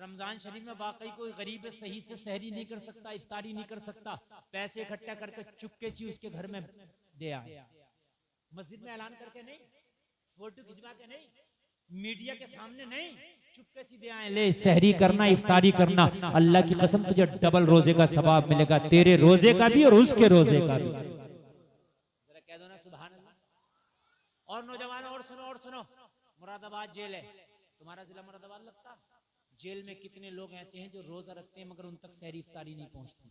रमजान शरीफ में वाकई कोई गरीब सही से सहरी नहीं कर सकता, इफ्तारी नहीं कर सकता, पैसे इकट्ठा करके चुपके से उसके घर में दे आए, मस्जिद में ऐलान करके नहीं, फोटो खिंचवा के नहीं, मीडिया के सामने नहीं, चुपके से दे आए, ले सहरी करना, इफ्तारी करना, अल्लाह की कसम तुझे डबल रोजे का सवाब मिलेगा, तेरे रोजे का भी और उसके रोजे का भी। जरा कह दो ना सुभान अल्लाह। और नौजवान और सुनो, मुरादाबाद जेल है, तुम्हारा जिला मुरादाबाद लगता, जेल में कितने लोग ऐसे हैं जो रोजा रखते हैं मगर उन तक सहरी इफ्तारी नहीं पहुंचती।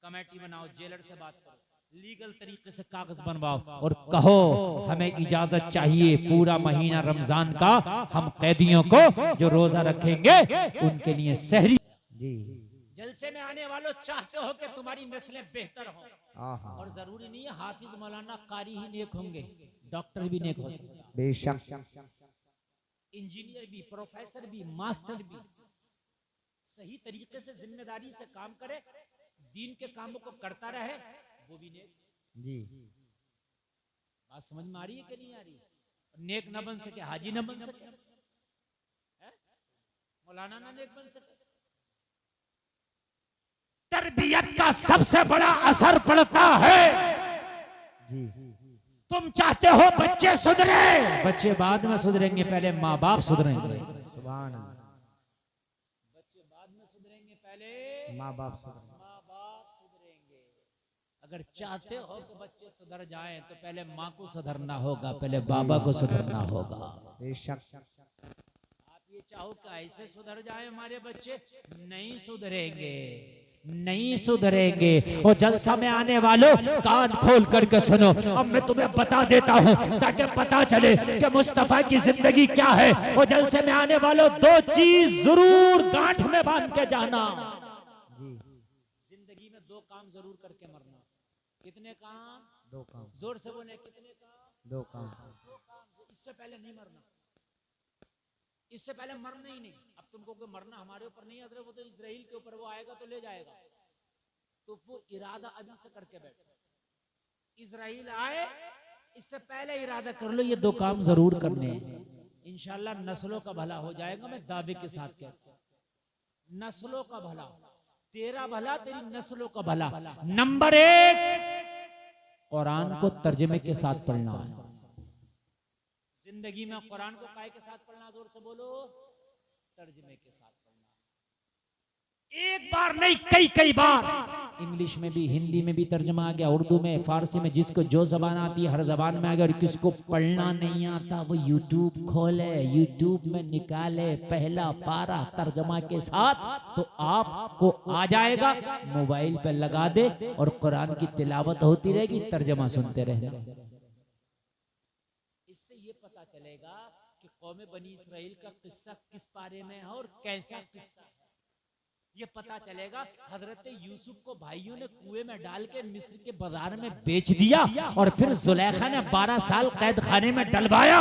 कमेटी बनाओ, जेलर से बात करो, लीगल तरीके से कागज बनवाओ और कहो हमें इजाजत चाहिए पूरा महीना रमजान का हम कैदियों को जो रोजा रखेंगे उनके लिए सहरी। जी जलसे में आने वालों चाहते हो कि तुम्हारी नस्लें बेहतर हो, और जरूरी नहीं है हाफिज मौलाना कारी ही नेक होंगे, डॉक्टर भी नेक हो सकता, बेशक इंजीनियर भी, प्रोफेसर भी, मास्टर भी सही तरीके से जिम्मेदारी से काम करे, दीन के कामों को करता रहे, वो भी नेक। जी बात समझ में आ रही है कि नहीं आ रही? नेक न बन सके, हाजी न बन सके, मौलाना न नेक बन सके। तरबियत का सबसे बड़ा असर पड़ता है। जी तुम चाहते हो बच्चे सुधरे, बच्चे बाद में सुधरेंगे, पहले माँ बाप सुधरेंगे। सुभान अल्लाह। बच्चे बाद में सुधरेंगे, पहले माँ बाप सुधरेंगे। अगर चाहते हो कि बच्चे सुधर जाएं तो पहले माँ को सुधरना होगा, पहले बाबा को सुधरना होगा। बेशक आप ये चाहो कि ऐसे सुधर जाए हमारे बच्चे, नहीं सुधरेंगे, नहीं सुधरेंगे। और जलसा में आने वालों कान खोल करके सुनो, अब मैं तुम्हें बता देता हूँ ताकि पता चले कि मुस्तफा की जिंदगी क्या है। और जलसे में आने वालों दो चीज जरूर गांठ में बांध के जाना, जिंदगी में दो काम जरूर करके मरना। कितने काम? दो काम। जोर से बोले, कितने काम? दो काम। इससे पहले नहीं मरना, इससे पहले मरना ही नहीं। अब तुमको कोई मरना हमारे ऊपर नहीं है, वो तो इजराइल के ऊपर, वो आएगा तो ले जाएगा, तो वो इरादा अभी से करके बैठो। इजराइल आए इससे पहले इरादा कर लो, ये दो काम जरूर करने हैं, इंशाल्लाह नस्लों का भला हो जाएगा। मैं दावे के साथ कहता हूं, नस्लों का भला, तेरा भला, तेरी नस्लों का भला। नंबर एक, कुरान को तर्जमे के साथ पढ़ना है। जिंदगी में कुरान को काय के साथ पढ़ना? जोर से बोलो, तर्जमे के साथ पढ़ना। एक बार नहीं, कई बार। इंग्लिश में भी, हिंदी में भी तर्जमा आ गया, उर्दू में, फारसी में, जिसको जो जबान आती है हर जबान में आ गया। और किसको पढ़ना नहीं आता वो यूट्यूब खोले, यूट्यूब में निकाले पहला पारा तर्जमा के साथ, तो आपको आ जाएगा। मोबाइल पे लगा दे और कुरान की तिलावत होती रहेगी, तर्जमा सुनते रहे। इससे ये पता चलेगा कि कौमे बनी इसराइल का किस्सा किस पारे में है और कैसा किस्सा है। ये पता चलेगा। हजरत यूसुफ को भाइयों ने कुएं में डाल के मिस्र के बाजार में बेच दिया और फिर जुलेखा ने 12 साल कैद खाने में डलवाया,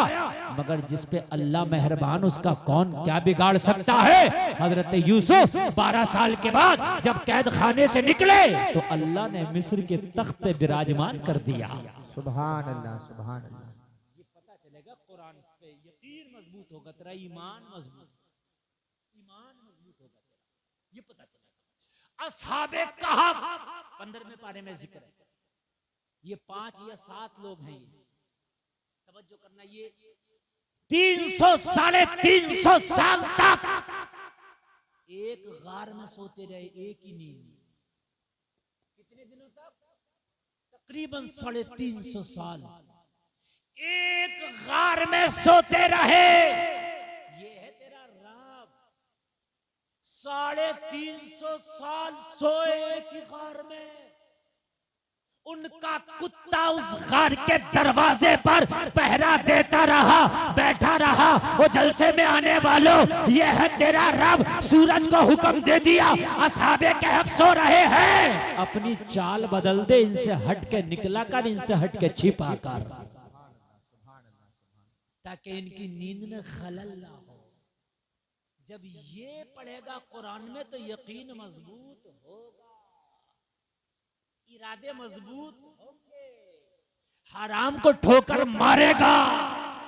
मगर जिस पे अल्लाह मेहरबान उसका कौन क्या बिगाड़ सकता है। हजरत यूसुफ 12 साल के बाद जब कैद खाने से निकले तो अल्लाह ने मिस्र के तख्त पे विराजमान कर दिया। सुभान अल्लाह, सुभान अल्लाह। ये पता चलेगा कुरान पे यकीन मजबूत होगा, तेरा ईमान मजबूत, ईमान मजबूत होगा, ये पता चलेगा। असहाबे कहफ 15वें पारे में जिक्र है। ये 5 या 7 लोग हैं, ये तवज्जो करना। ये 300 साढ़े 300 साल तक एक गार में सोते रहे, एक ही नींद। कितने दिनों तक? तकरीबन 350 साल एक गार में सोते रहे। ये है तेरा राब, 350 साल सोए एक ही गार में। उनका कुत्ता उस गार के दरवाजे पर पहरा देता रहा, बैठा रहा। वो जलसे में आने वालों, ये है तेरा रब। सूरज को हुक्म दे दिया, असहाबे कहफ सो रहे हैं, अपनी चाल बदल दे, इनसे हट के निकला कर, इनसे हट के छिपा कर, ताकि इनकी नींद में खलल ना हो। जब ये पढ़ेगा कुरान में तो यकीन मजबूत होगा, इरादे मजबूत होंगे। हराम को ठोकर मारेगा,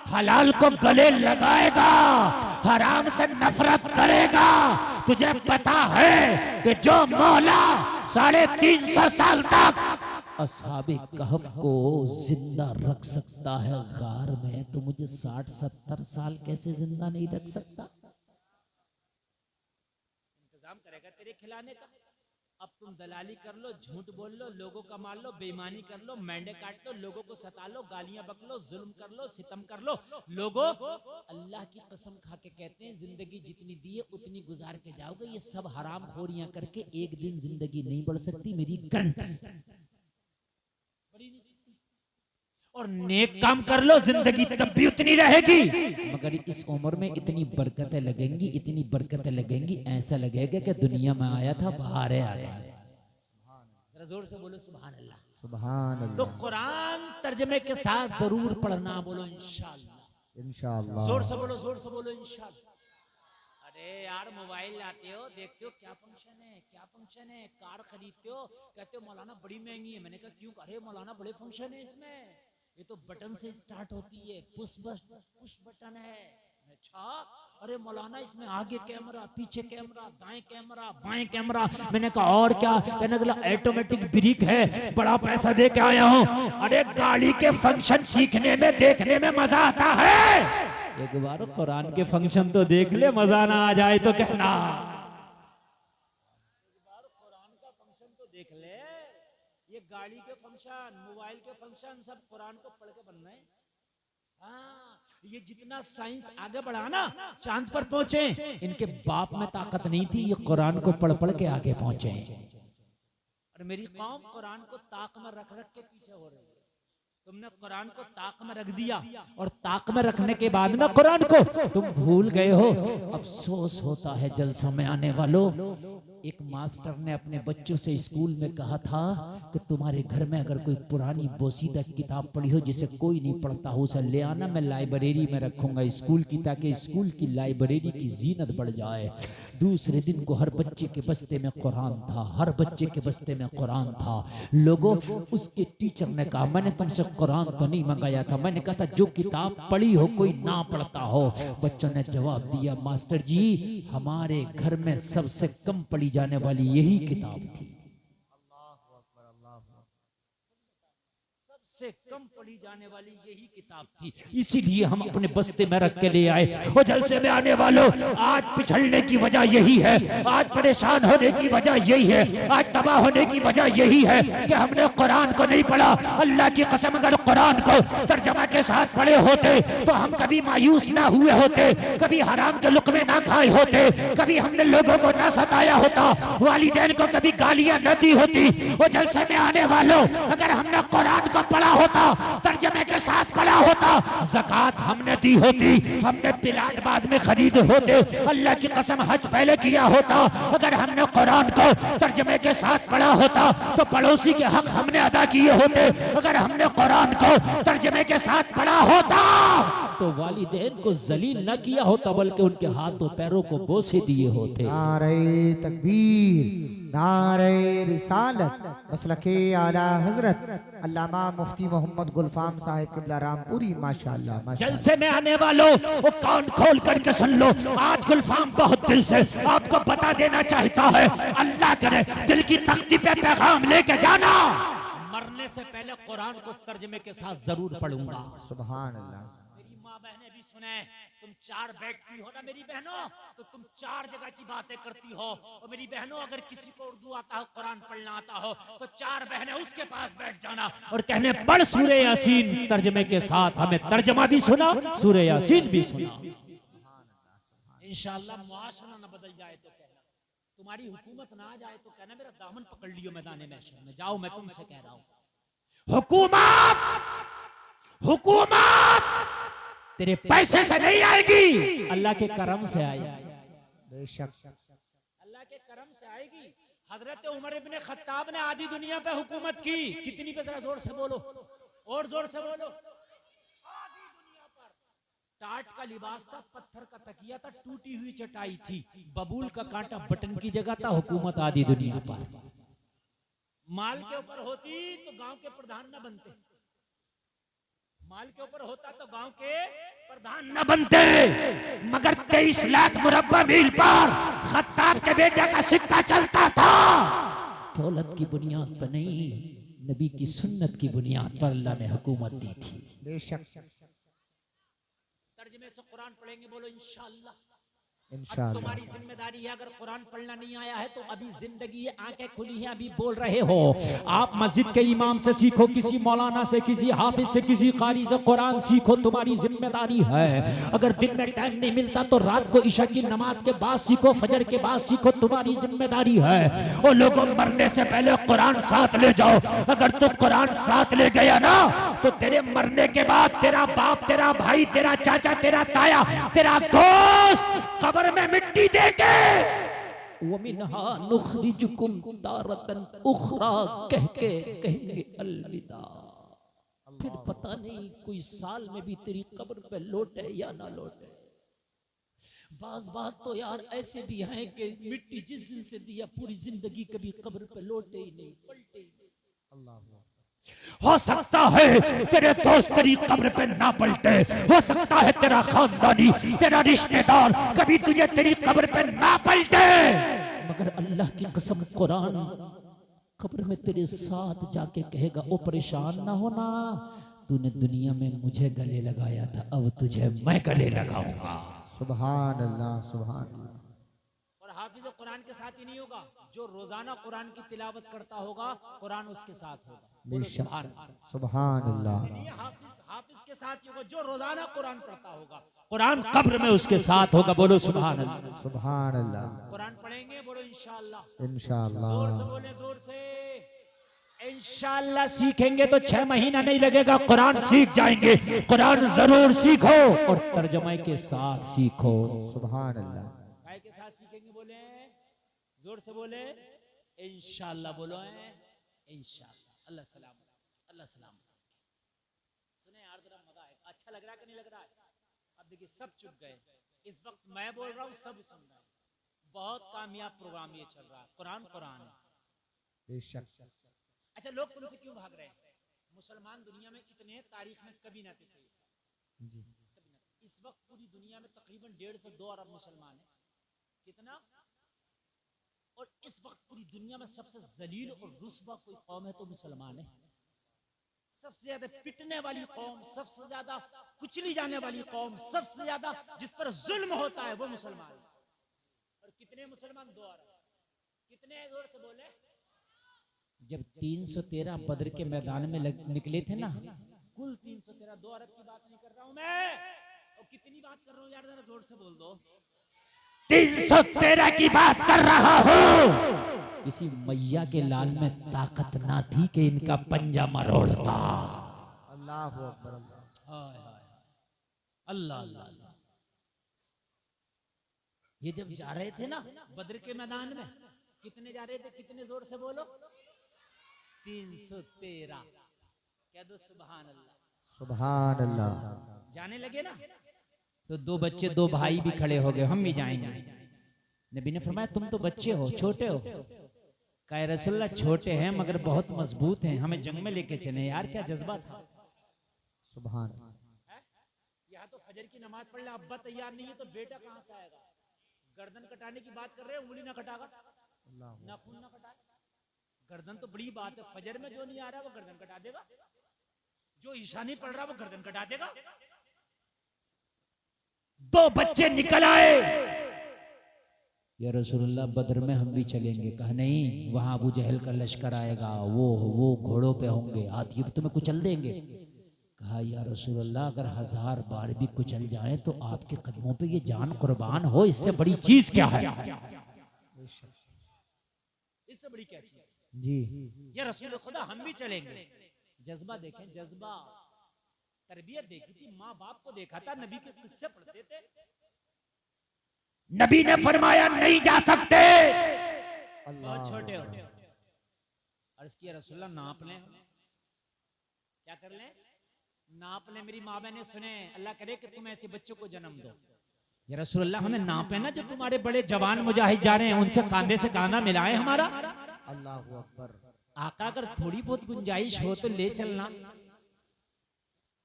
हलाल को गले लगाएगा, हराम से नफरत करेगा, तुझे पता है कि जो मौला 350 साल तक असहाबे कहफ को जिंदा रख सकता है गार में, तो मुझे 60-70 साल कैसे जिंदा नहीं रख सकता? इंतजाम करेगा तेरे खिलाने का। अब तुम दलाली कर लो, झूठ बोल लो, लोगों का मार लो, बेईमानी कर लो, मेंढे काट लो, लोगों को सता लो, गालियां बक लो, जुल्म कर लो, सितम कर लो। लोगों अल्लाह की कसम खा के कहते हैं जिंदगी जितनी दी है उतनी गुजार के जाओगे। ये सब हराम खोरियां करके एक दिन जिंदगी नहीं बढ़ सकती, मेरी गारंटी। और नेक काम कर लो, जिंदगी तब भी उतनी रहेगी, मगर इस उम्र में इतनी बरकतें लगेंगी, इतनी बरकतें लगेंगी, ऐसा लगेगा कि दुनिया में आया था बाहर आ गया। जरा जोर से बोलो सुभान अल्लाह। सुभान अल्लाह। तो कुरान तर्जमे के साथ जरूर पढ़ना, बोलो इंशाअल्लाह। इंशाअल्लाह। जोर से बोलो, जोर से बोलो इंशाअल्लाह। अरे यार मोबाइल लाते हो, देखते हो क्या फंक्शन है, क्या फंक्शन है, कार खरीदते हो, कहते हो मौलाना बड़ी महंगी है। मैंने कहा क्यों? अरे मौलाना बड़े फंक्शन है इसमें, ये तो बटन से स्टार्ट होती है, पुश बटन है। अच्छा, अरे मौलाना इसमें आगे कैमरा, पीछे कैमरा, दाएं कैमरा, बाएं कैमरा। मैंने कहा और क्या? कहने लगा ऑटोमेटिक ब्रेक है, बड़ा पैसा दे के आया हूँ। अरे गाड़ी के फंक्शन सीखने में, देखने में मजा आता है, एक बार कुरान के फंक्शन तो देख ले, मजा ना आ जाए तो कहना। एक बार कुरान का फंक्शन तो देख ले। ये गाड़ी के फंक्शन, मोबाइल के फंक्शन, सब कुरान को पढ़ के बनना है। हाँ, ये जितना साइंस आगे बढ़ा ना, चांद पर पहुंचे, इनके बाप में ताकत नहीं थी, ये कुरान को पढ़ पढ़ के आगे पहुंचे। और मेरी कौम कुरान को ताक में रख रख के पीछे हो रही है। तुमने कुरान को ताक में रख दिया, और ताक में रखने के बाद ना कुरान को तुम भूल गए हो। अफसोस होता है जलसों में आने वालों। एक मास्टर ने अपने बच्चों से स्कूल में कहा था कि तुम्हारे घर में अगर कोई पुरानी बोसीदा किताब पढ़ी हो जिसे कोई नहीं पढ़ता हो, उसे ले आना, मैं लाइब्रेरी में रखूंगा स्कूल की, ताकि स्कूल की लाइब्रेरी की जीनत बढ़ जाए। दूसरे दिन को हर बच्चे के बस्ते में कुरान था, हर बच्चे के बस्ते में कुरान था। लोगों, उसके टीचर ने कहा मैंने तुमसे कुरान तो नहीं मंगाया था, मैंने कहा था जो किताब पढ़ी हो कोई ना पढ़ता हो। बच्चों ने जवाब दिया मास्टर जी हमारे घर में सबसे कम पढ़ी जाने वाली यही किताब थी, सबसे कम पढ़ी जाने वाली यही किताब थी, इसीलिए हम अपने बस्ते में रख के ले आए। और जलसे में आने वालों, आज पिछड़ने की वजह यही है, आज परेशान होने की वजह यही है, आज तबाह होने की वजह यही है कि हमने कुरान को नहीं पढ़ा। अल्लाह की कसम अगर कुरान को तर्जमा के साथ पढ़े होते तो हम कभी मायूस ना हुए होते, कभी हराम के लुक़मे ना खाए होते, कभी हमने लोगों को ना सताया होता, वालिदैन को कभी गालियां न दी होती। वो जलसे में आने वालों, अगर हमने कुरान को पढ़ा होता, तर्जमे के साथ पढ़ा होता, ज़कात हमने दी होती, हमने प्लाट बाद में खरीदे होते, अल्लाह की कसम हज पहले किया होता। अगर हमने कुरान को तर्जमे के साथ पढ़ा होता तो पड़ोसी के हक हमने अदा किए होते। अगर हमने कुरान को तर्जमे के साथ पढ़ा होता तो वालिदैन को जलील न किया होता, बल्कि उनके हाथों पैरों को बोसे दिए होते। नारे तकबीर, नारे रिसालत, मसलके आला हजरत अल्लामा मुफ्ती मोहम्मद गुलफाम साहिब क़िबला रामपुरी माशाअल्लाह, माशाअल्लाह। जलसे में आने वालों, वो कान खोल करके सुन लो, आज गुलफाम बहुत दिल से आपको बता देना चाहता है, अल्लाह करे दिल की तख्ती पे पैगाम लेके जाना, मरने से पहले कुरान को तर्जमे के साथ जरूर पढ़ूंगा। सुभान अल्लाह। मेरी माँ बहनें भी सुने, तुम 4 बैठती हो ना मेरी बहनों, तो तुम 4 जगह की बातें करती हो। और मेरी बहनों, अगर किसी को उर्दू आता हो, कुरान पढ़ना आता हो, तो 4 बहनें उसके पास बैठ जाना और कहने पढ़ सूरे यासीन तर्जमे के साथ। हमें तर्जमा भी सुना, सूरे यासीन भी सुना। इंशाअल्लाह मुआशरा न बदल जाए तो कहना, तुम्हारी हुकूमत ना आ जाए तो कहना मेरा दामन पकड़ लियो मैदान महशर में। जाओ, मैं तुमसे कह रहा हूँ, हुकूमत हुकूमत तेरे पैसे से नहीं आएगी, अल्लाह के करम से आएगी, बेशक अल्लाह के करम से आएगी। हजरत उमर इब्ने खत्ताब ने आधी दुनिया पे हुकूमत की, कितनी पे? जरा जोर से बोलो, और जोर से बोलो। आधी दुनिया पर टाट का लिबास था, पत्थर का तकिया था, टूटी हुई चटाई थी, बबूल का कांटा बटन की जगह था, हुकूमत आधी दुनिया पर। माल के ऊपर होती तो गांव के प्रधान न बनते, माल के ऊपर होता तो गांव के प्रधान न बनते मगर 23 लाख मुरब्बा मील पर खत्ताब के बेटे का सिक्का चलता था। दौलत की बुनियाद पर नहीं, नबी की सुन्नत की बुनियाद पर अल्लाह ने हुकूमत दी थी। बेशक तर्जुमे से कुरान पढ़ेंगे, बोलो इंशाअल्लाह। अब इंशाअल्लाह। तुम्हारी जिम्मेदारी है, अगर कुरान पढ़ना नहीं आया है तो अभी जिंदगी है, आंखें खुली हैं, अभी बोल रहे हो। आप मस्जिद के इमाम से सीखो, किसी मौलाना से, किसी हाफिज से, किसी कारी से कुरान सीखो, तुम्हारी जिम्मेदारी है। अगर दिन में टाइम नहीं मिलता तो रात को इशा की नमाज के बाद सीखो, फजर के बाद सीखो, तुम्हारी जिम्मेदारी है। और लोगों, मरने से पहले कुरान साथ ले जाओ। अगर तू कुरान साथ ले गया ना तो तेरे मरने के बाद तेरा बाप, तेरा भाई, तेरा चाचा, तेरा ताया, तेरा दोस्त कब्र में मिट्टी देके वमिनहा नुखरिजुकुम तारतन उखरा कह के कहेंगे अलविदा। फिर पता नहीं कोई साल में भी तेरी कब्र पे लौटे या ना लौटे। बाज बात तो यार ऐसे भी हैं कि मिट्टी जिस दिन से दिया पूरी जिंदगी कभी कब्र पे लौटे ही नहीं, पलटे ही नहीं। अल्लाह हो सकता है तेरे दोस्त तेरी कब्र पे ना पलटे, हो सकता है तेरा खानदानी, तेरा रिश्तेदार कभी तुझे तेरी कब्र पे ना पलटे, मगर अल्लाह की कसम कुरान कब्र में तेरे साथ जाके कहेगा, ओ परेशान ना होना, तूने दुनिया में मुझे गले लगाया था, अब तुझे मैं गले लगाऊंगा। सुभान अल्लाह, सुभान अल्लाह। और हाफिज कुरान के साथ ही नहीं होगा, जो रोजाना कुरान की तिलावत करता होगा कुरान उसके साथ होगा। सुभान अल्लाह। हाफिज के साथ ही होगा, जो रोजाना कुरान पढ़ता होगा कुरान कब्र में उसके साथ होगा। बोलो सुभान अल्लाह, सुभान अल्लाह। कुरान पढ़ेंगे, बोलो इंशाअल्लाह, इंशाअल्लाह। जोर से बोले, जोर से। इंशाअल्लाह सीखेंगे तो 6 महीना नहीं लगेगा, कुरान सीख जाएंगे। कुरान जरूर सीखो और तर्जुमे के साथ सीखो। सुभान अल्लाह। काय के साथ सीखेंगे, बोले जोर से बोले इंशाअल्लाह, बोलो इंशाअल्लाह। अल्लाह सलाम, अल्लाह सलाम। सुने यार, जरा मजा है, अच्छा लग रहा है कि नहीं लग रहा है? अब देखिए सब चुप गए, इस वक्त मैं बोल रहा हूँ सब सुन रहा है। बहुत कामयाब प्रोग्राम ये चल रहा है, कुरान कुरान है। अच्छा, लोग तुमसे क्यों भाग रहे हैं? मुसलमान दुनिया में इतने तारीख में कभी ना थे, सही जी, कभी ना। इस वक्त पूरी दुनिया में तकरीबन 1.5 से 2 अरब मुसलमान है। कितना? और इस वक्त पूरी दुनिया में सबसे जलील और रुस्वा कोई कौम है तो मुसलमान है। सबसे ज्यादा पिटने वाली कौम, सबसे ज्यादा कुचली जाने वाली कौम, सबसे ज्यादा जिस पर जुल्म होता है वो मुसलमान है। और कितने मुसलमान? 2 अरब। कितने? जोर से बोले। जब 313 बद्र के मैदान में निकले थे ना, कुल 313, 2 अरब की बात नहीं कर रहा हूं मैं। और कितनी बात कर रहा हूं यार, जरा जोर से बोल दो। 313 की बात कर रहा हूँ। किसी मैया के लाल में ताकत ना थी कि इनका पंजा मरोड़ता। अल्लाह अकबर, अल्लाह अल्लाह। ये जब जा रहे थे ना बद्र के मैदान में, कितने जा रहे थे? कितने? जोर से बोलो। 313। कह दो सुभान अल्लाह, सुभान अल्लाह। जाने लगे ना तो 2 बच्चे, 2 भाई भी खड़े हो गए, हम भी जाएंगे। नबी ने फरमाया तुम तो बच्चे हो, छोटे हो। कहे रसूलल्लाह छोटे हैं मगर बहुत मजबूत हैं, हमें जंग में लेके चले। यार क्या जज्बा था। सुभान। यहाँ तो फजर की नमाज पढ़ ले, अब्बा तैयार नहीं है तो बेटा कहाँ से आएगा? गर्दन कटाने की बात कर रहे हैं, उंगली ना कटागा, नाखून ना कटाए। गर्दन तो बड़ी बात है, फजर में जो नहीं आ रहा वो गर्दन कटा देगा, जो ईशा नहीं पढ़ रहा वो गर्दन कटा देगा। 2 बच्चे निकल आए, या रसूलुल्लाह बद्र में हम भी चलेंगे। कहा नहीं, वहां अबू जहल का लश्कर आएगा, वो घोड़ों पे होंगे, हाथी पे तुम्हें कुचल देंगे। कहा या रसूलुल्लाह अगर 1000 बार भी कुचल जाए तो आपके कदमों पे ये जान कुर्बान हो, इससे बड़ी चीज क्या है? इससे बड़ी क्या चीज जी? या रसूल खुदा हम भी चलेंगे। जज्बा देखें, जज्बा। तरबियत देखी थी, माँ बाप को देखा था, नबी के किस्से पढ़ते थे। नबी ने फरमाया नहीं जा सकते, बहुत छोटे हो। अर्ज किया रसूलल्लाह नाप लें, क्या कर लें? नाप लें। मेरी माँ बहने सुने, अल्लाह करे कि तुम ऐसे बच्चों को जन्म दो। या रसूलल्लाह हमें नाप है ना, जो तुम्हारे बड़े जवान मुजाहिद जा रहे हैं उनसे कांधे से कांधा मिलाए हमारा। अल्लाह अकबर। आका अगर थोड़ी बहुत गुंजाइश हो तो ले चलना।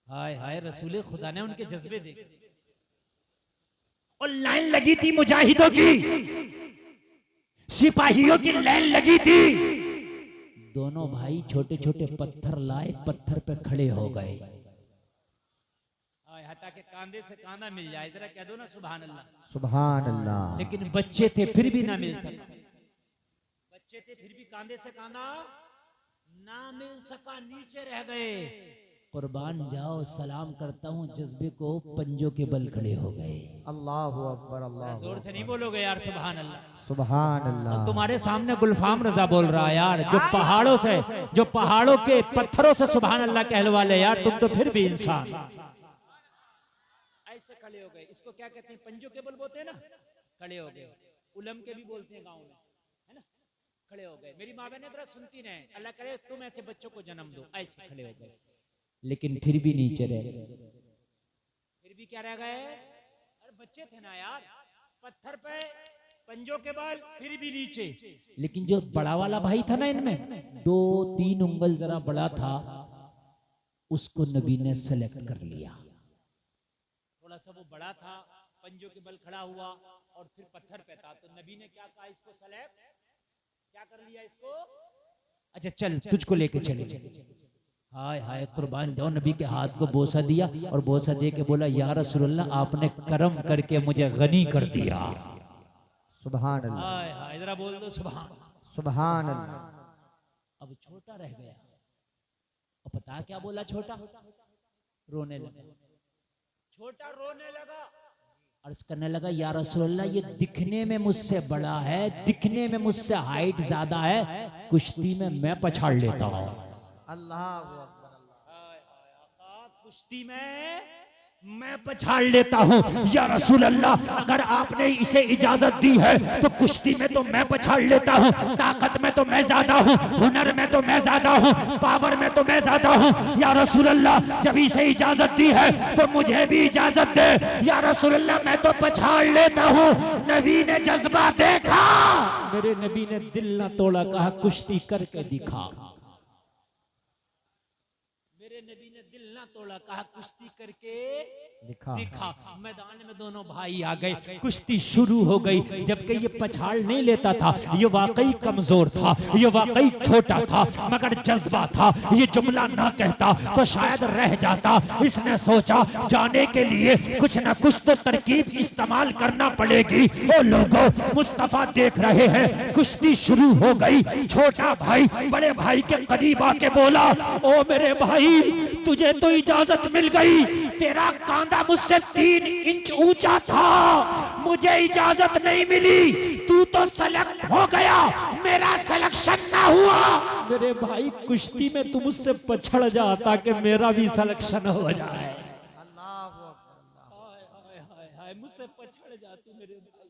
हाय हाय, रसूल खुदा ने उनके जज्बे देखे। और लाइन लगी थी मुजाहिदों की, सिपाहियों की लाइन लगी थी। दोनों भाई छोटे छोटे पत्थर लाए, पत्थर पे खड़े हो गए। हता के कांधे से कांधा मिल जाए, जरा कह दो ना सुभान अल्लाह। सुभान अल्लाह। लेकिन बच्चे थे फिर भी ना मिल सका, बच्चे थे फिर भी कांधे से कांधा ना मिल सका, नीचे रह गए। कुर्बान जाओ, सलाम करता हूँ, जज्बे को पंजों के बल खड़े हो गए। अल्लाहु अकबर, अल्लाह जोर से नहीं बोलोगे यार सुभान अल्लाह। सुभान अल्लाह। तुम्हारे सामने गुलफाम रजा बोल रहा है यार, जो पहाड़ों से, जो पहाड़ों के पत्थरों से सुभान अल्लाह कहने वाले यार, तुम तो फिर भी इंसान। ऐसे खड़े हो गए, इसको क्या कहते हैं, पंजों के बल बोलते हैं ना, खड़े हो गए। उलम के भी बोलते हैं गाँव में, है ना, खड़े हो गए। मेरी माँ बहन इतना सुनती नहीं, अल्लाह करे तुम ऐसे बच्चों को जन्म दो, ऐसे खड़े हो गए। लेकिन फिर भी नीचे रह गए, फिर भी क्या रह गए, अरे बच्चे थे ना यार, पत्थर पे पंजों के बल, फिर भी नीचे। लेकिन जो बड़ा वाला भाई था ना इनमें, 2-3 उंगल जरा बड़ा था, उसको नबी ने सेलेक्ट कर लिया। थोड़ा सा वो बड़ा था, पंजों के बल खड़ा हुआ और फिर पत्थर पे था, तो नबी ने क्या कहा, इसको सेलेक्ट क्या कर लिया इसको। अच्छा चल, तुझको लेके चले। हाय हाय, कुर्बान जाओ, नबी के हाथ को बोसा दिया और बोसा दे के बोला, या रसूलुल्लाह आपने करम करके मुझे गनी कर दिया। सुभान अल्लाह। हाय हाय, जरा बोल दो सुभान। सुभान अल्लाह। अब छोटा रह गया, और पता क्या बोला छोटा, रोने लगा। छोटा रोने लगा, अर्ज करने लगा, या रसूलुल्लाह ये दिखने में मुझसे बड़ा है, दिखने में मुझसे हाइट ज्यादा है, कुश्ती में मैं पछाड़ लेता हूँ। अल्लाह कुश्ती में मैं पछाड़ लेता हूँ। या रसूल अल्लाह, अगर आपने इसे इजाजत दी है तो कुश्ती में तो मैं पछाड़ लेता हूँ, ताकत में तो मैं ज्यादा हूँ, हुनर में तो मैं ज्यादा हूँ, पावर में तो मैं ज्यादा हूँ। या रसूल अल्लाह, जब इसे इजाजत दी है तो मुझे भी इजाजत दे। या रसूल अल्लाह, मैं तो पछाड़ लेता हूँ। नबी ने जज्बा देखा, मेरे नबी ने दिल ना तोड़ा, कहा कुश्ती करके दिखा। नबी ने दिल ना तोड़ा, कहा कुश्ती करके दिखा। मैदान में दोनों भाई आ गए, कुश्ती शुरू हो गई। जबकि ये पछाड़ नहीं लेता था, ये वाकई कमजोर था, ये वाकई छोटा था, मगर जज्बा था। ये जुमला ना कहता तो शायद रह जाता। इसने सोचा जाने के लिए कुछ न कुछ तो तरकीब इस्तेमाल करना पड़ेगी। ओ लोगों, मुस्तफा देख रहे हैं, कुश्ती शुरू हो गई। छोटा भाई बड़े भाई के करीब आके बोला, ओ मेरे भाई, तुझे तो इजाजत मिल गई, तेरा कांधा मुझसे 3 इंच ऊंचा था, मुझे इजाजत नहीं मिली, तू तो सेलेक्ट हो गया, मेरा सिलेक्शन ना हुआ। मेरे भाई, कुश्ती में तू मुझसे पछड़ जा ताकि मेरा भी सिलेक्शन हो जाए। मुझसे पछड़ जा तू मेरे भाई,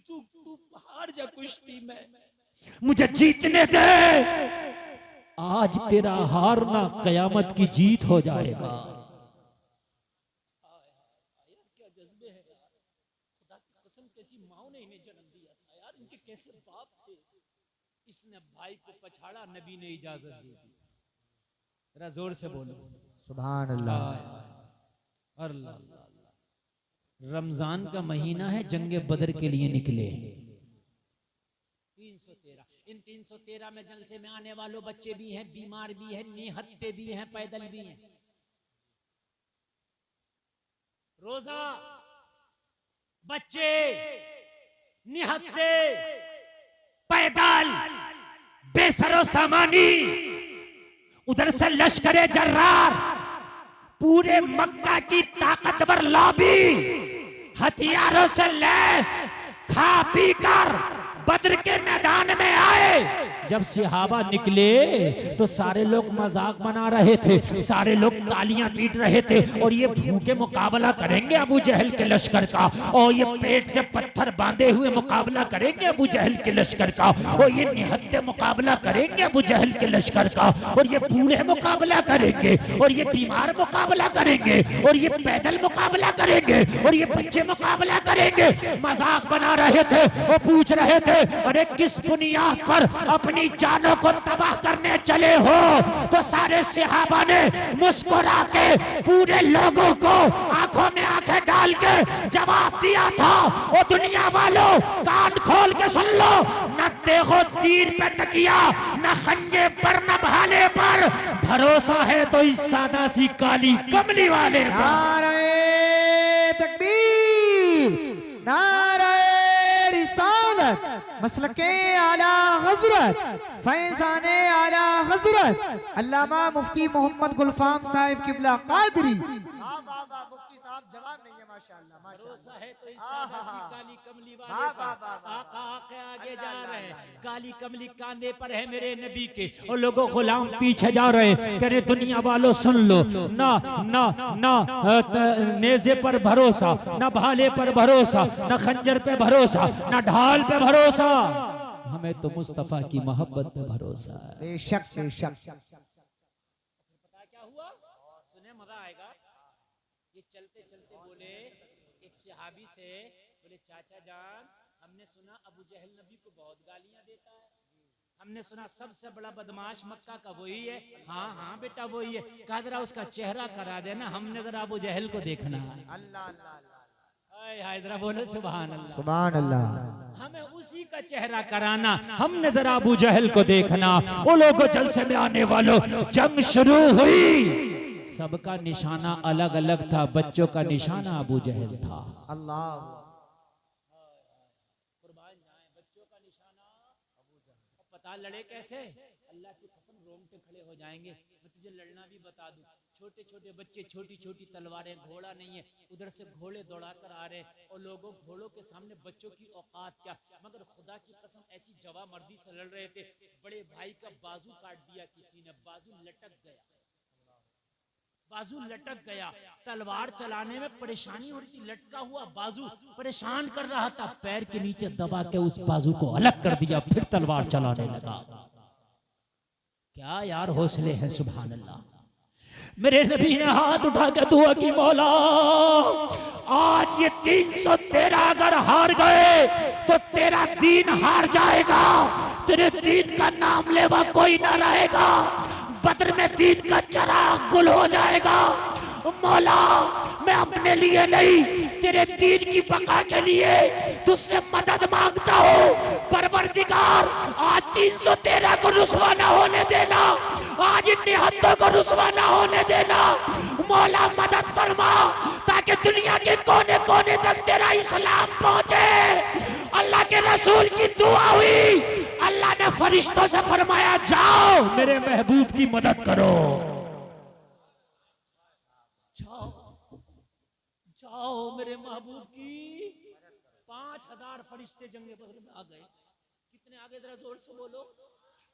तू हार जा कुश्ती में, मुझे जीतने दे। आज तेरा हारना कयामत की जीत हो जाएगा। क्या जज्बे हैं यार, खुदा की कसम, कैसी माँ ने इन्हें जन्म दिया था यार, इनके कैसे बाप थे। इसने भाई को पछाड़ा, नबी ने इजाजत दी। जरा जोर से बोलो सुभान अल्लाह। रमजान का महीना है, जंगे बदर के लिए निकले। 313, इन 313 में जलसे में आने वालों बच्चे भी हैं, बीमार भी हैं, निहत्ते भी हैं, पैदल भी हैं। रोजा, बच्चे, निहत्ते, पैदल, बेसरो सामानी, उधर से लश्करे जर्रार, पूरे मक्का की ताकतवर लॉबी, हथियारों से लैस, खा पी कर बद्र के मैदान में आए। जब सहाबा निकले तो सारे लोग मजाक बना रहे थे, सारे लोग तालियां पीट रहे थे, और ये भूखे मुकाबला करेंगे अबू जहल के लश्कर का, और ये पेट से पत्थर बांधे हुए मुकाबला करेंगे अबू जहल के लश्कर का, और ये निहत्ते मुकाबला करेंगे अबू जहल के लश्कर का, और ये बूढ़े मुकाबला करेंगे, और ये बीमार मुकाबला करेंगे, और ये पैदल मुकाबला करेंगे, और ये बच्चे मुकाबला करेंगे। मजाक बना रहे थे और पूछ रहे थे, अरे किस बुनियाद पर अपने अपनी जानों को तबाह करने चले हो। तो सारे सहाबा ने मुस्कुरा के पूरे लोगों को आंखों में आंखें डाल के जवाब दिया था, ओ दुनिया वालों कान खोल के सुन लो, न देखो तीर पे तकिया, न खंजे पर, न भाले पर, भरोसा है तो इस सादा सी काली कमली वाले पर। नारे तकबीर, नारे रिसालत, मसलके आला हजरत, फैजाने आला हजरत अल्लामा मुफ्ती मोहम्मद गुलफाम साहिब किबला कादरी। मुफ्ती साहब जवाब नहीं है, माशाअल्लाह भरोसा है तो इस सादा सी काली कमली वाले पर। आका आके आगे जा रहे हैं, काली कमली कांधे पर है मेरे नबी के, और लोगों गुलाम पीछे जा रहे हैं। कह रहे दुनिया वालों सुन लो, ना ना ना नेज़े पर भरोसा, ना भाले पर भरोसा, ना खंजर पे भरोसा, ना ढाल पे भरोसा, हमें तो मुस्तफा की मोहब्बत पे भरोसा है। बेशक बेशक। पता क्या हुआ, सुने मजा आएगा। ये चलते चलते बोले एक सहाबी से, बोले चाचा जान, हमने सुना अबू जहल नबी को बहुत गालियां देता है, हमने सुना सबसे बड़ा बदमाश मक्का का वही है। हाँ हाँ बेटा वही है। कहा जरा उसका चेहरा करा देना, हमने जरा अबू जहल को देखना है। अल्लाह हाय जरा बोलो सुभान अल्लाह, सुभान अल्लाह। हमें उसी का चेहरा कराना, हमने जरा अबू जहल को देखना। वो लोगों जलसे में आने वालों, जंग शुरू हुई, सबका निशाना अलग अलग था, बच्चों का निशाना अबू जहल था। अल्लाह कुर्बान जाए, बच्चों का निशाना अबू जहल। पता लड़े कैसे, अल्लाह की कसम रोंगटे खड़े हो जाएंगे। मैं तुझे लड़ना भी बता दूं, छोटे छोटे बच्चे, छोटी छोटी तलवारें, घोड़ा नहीं है, उधर से घोड़े दौड़ा कर आ रहे, और लोगों घोड़ों के सामने बच्चों की औकात क्या। मगर खुदा की कसम ऐसी जवा मर्दी से लड़ रहे थे, बड़े भाई का बाजू काट दिया किसी ने, बाजू लटक गया, बाजू लटक गया। तलवार चलाने में परेशानी हो रही थी, लटका हुआ बाजू परेशान कर रहा था, पैर के नीचे दबा के उस बाजू को अलग कर दिया, फिर तलवार चलाने लगा। क्या यार हौसले हैं, सुभान अल्लाह। मेरे नबी ने हाथ उठा के दुआ की, मौला आज ये 313 अगर हार गए तो तेरा दीन हार जाएगा, तेरे दीन का नाम लेवा कोई ना रहेगा, बद्र में दीन का चराग गुल हो जाएगा। मौला मैं अपने लिए नहीं, तेरे दीन की बका के लिए तुझसे मदद मांगता हूँ। परवरदिगार आज 313 को रुसवा ना होने देना, आज इन निहत्तों को रुसवा ना होने देना। मौला मदद फरमा ताकि दुनिया के कोने कोने तक तेरा इस्लाम पहुंचे। अल्लाह के रसूल की दुआ हुई, अल्लाह ने फरिश्तों से फरमाया जाओ मेरे महबूब की मदद करो। जाओ जाओ मेरे महबूब की। 5000 फरिश्ते जंगे बदर में आ गए। कितने आ गए जरा जोर से बोलो।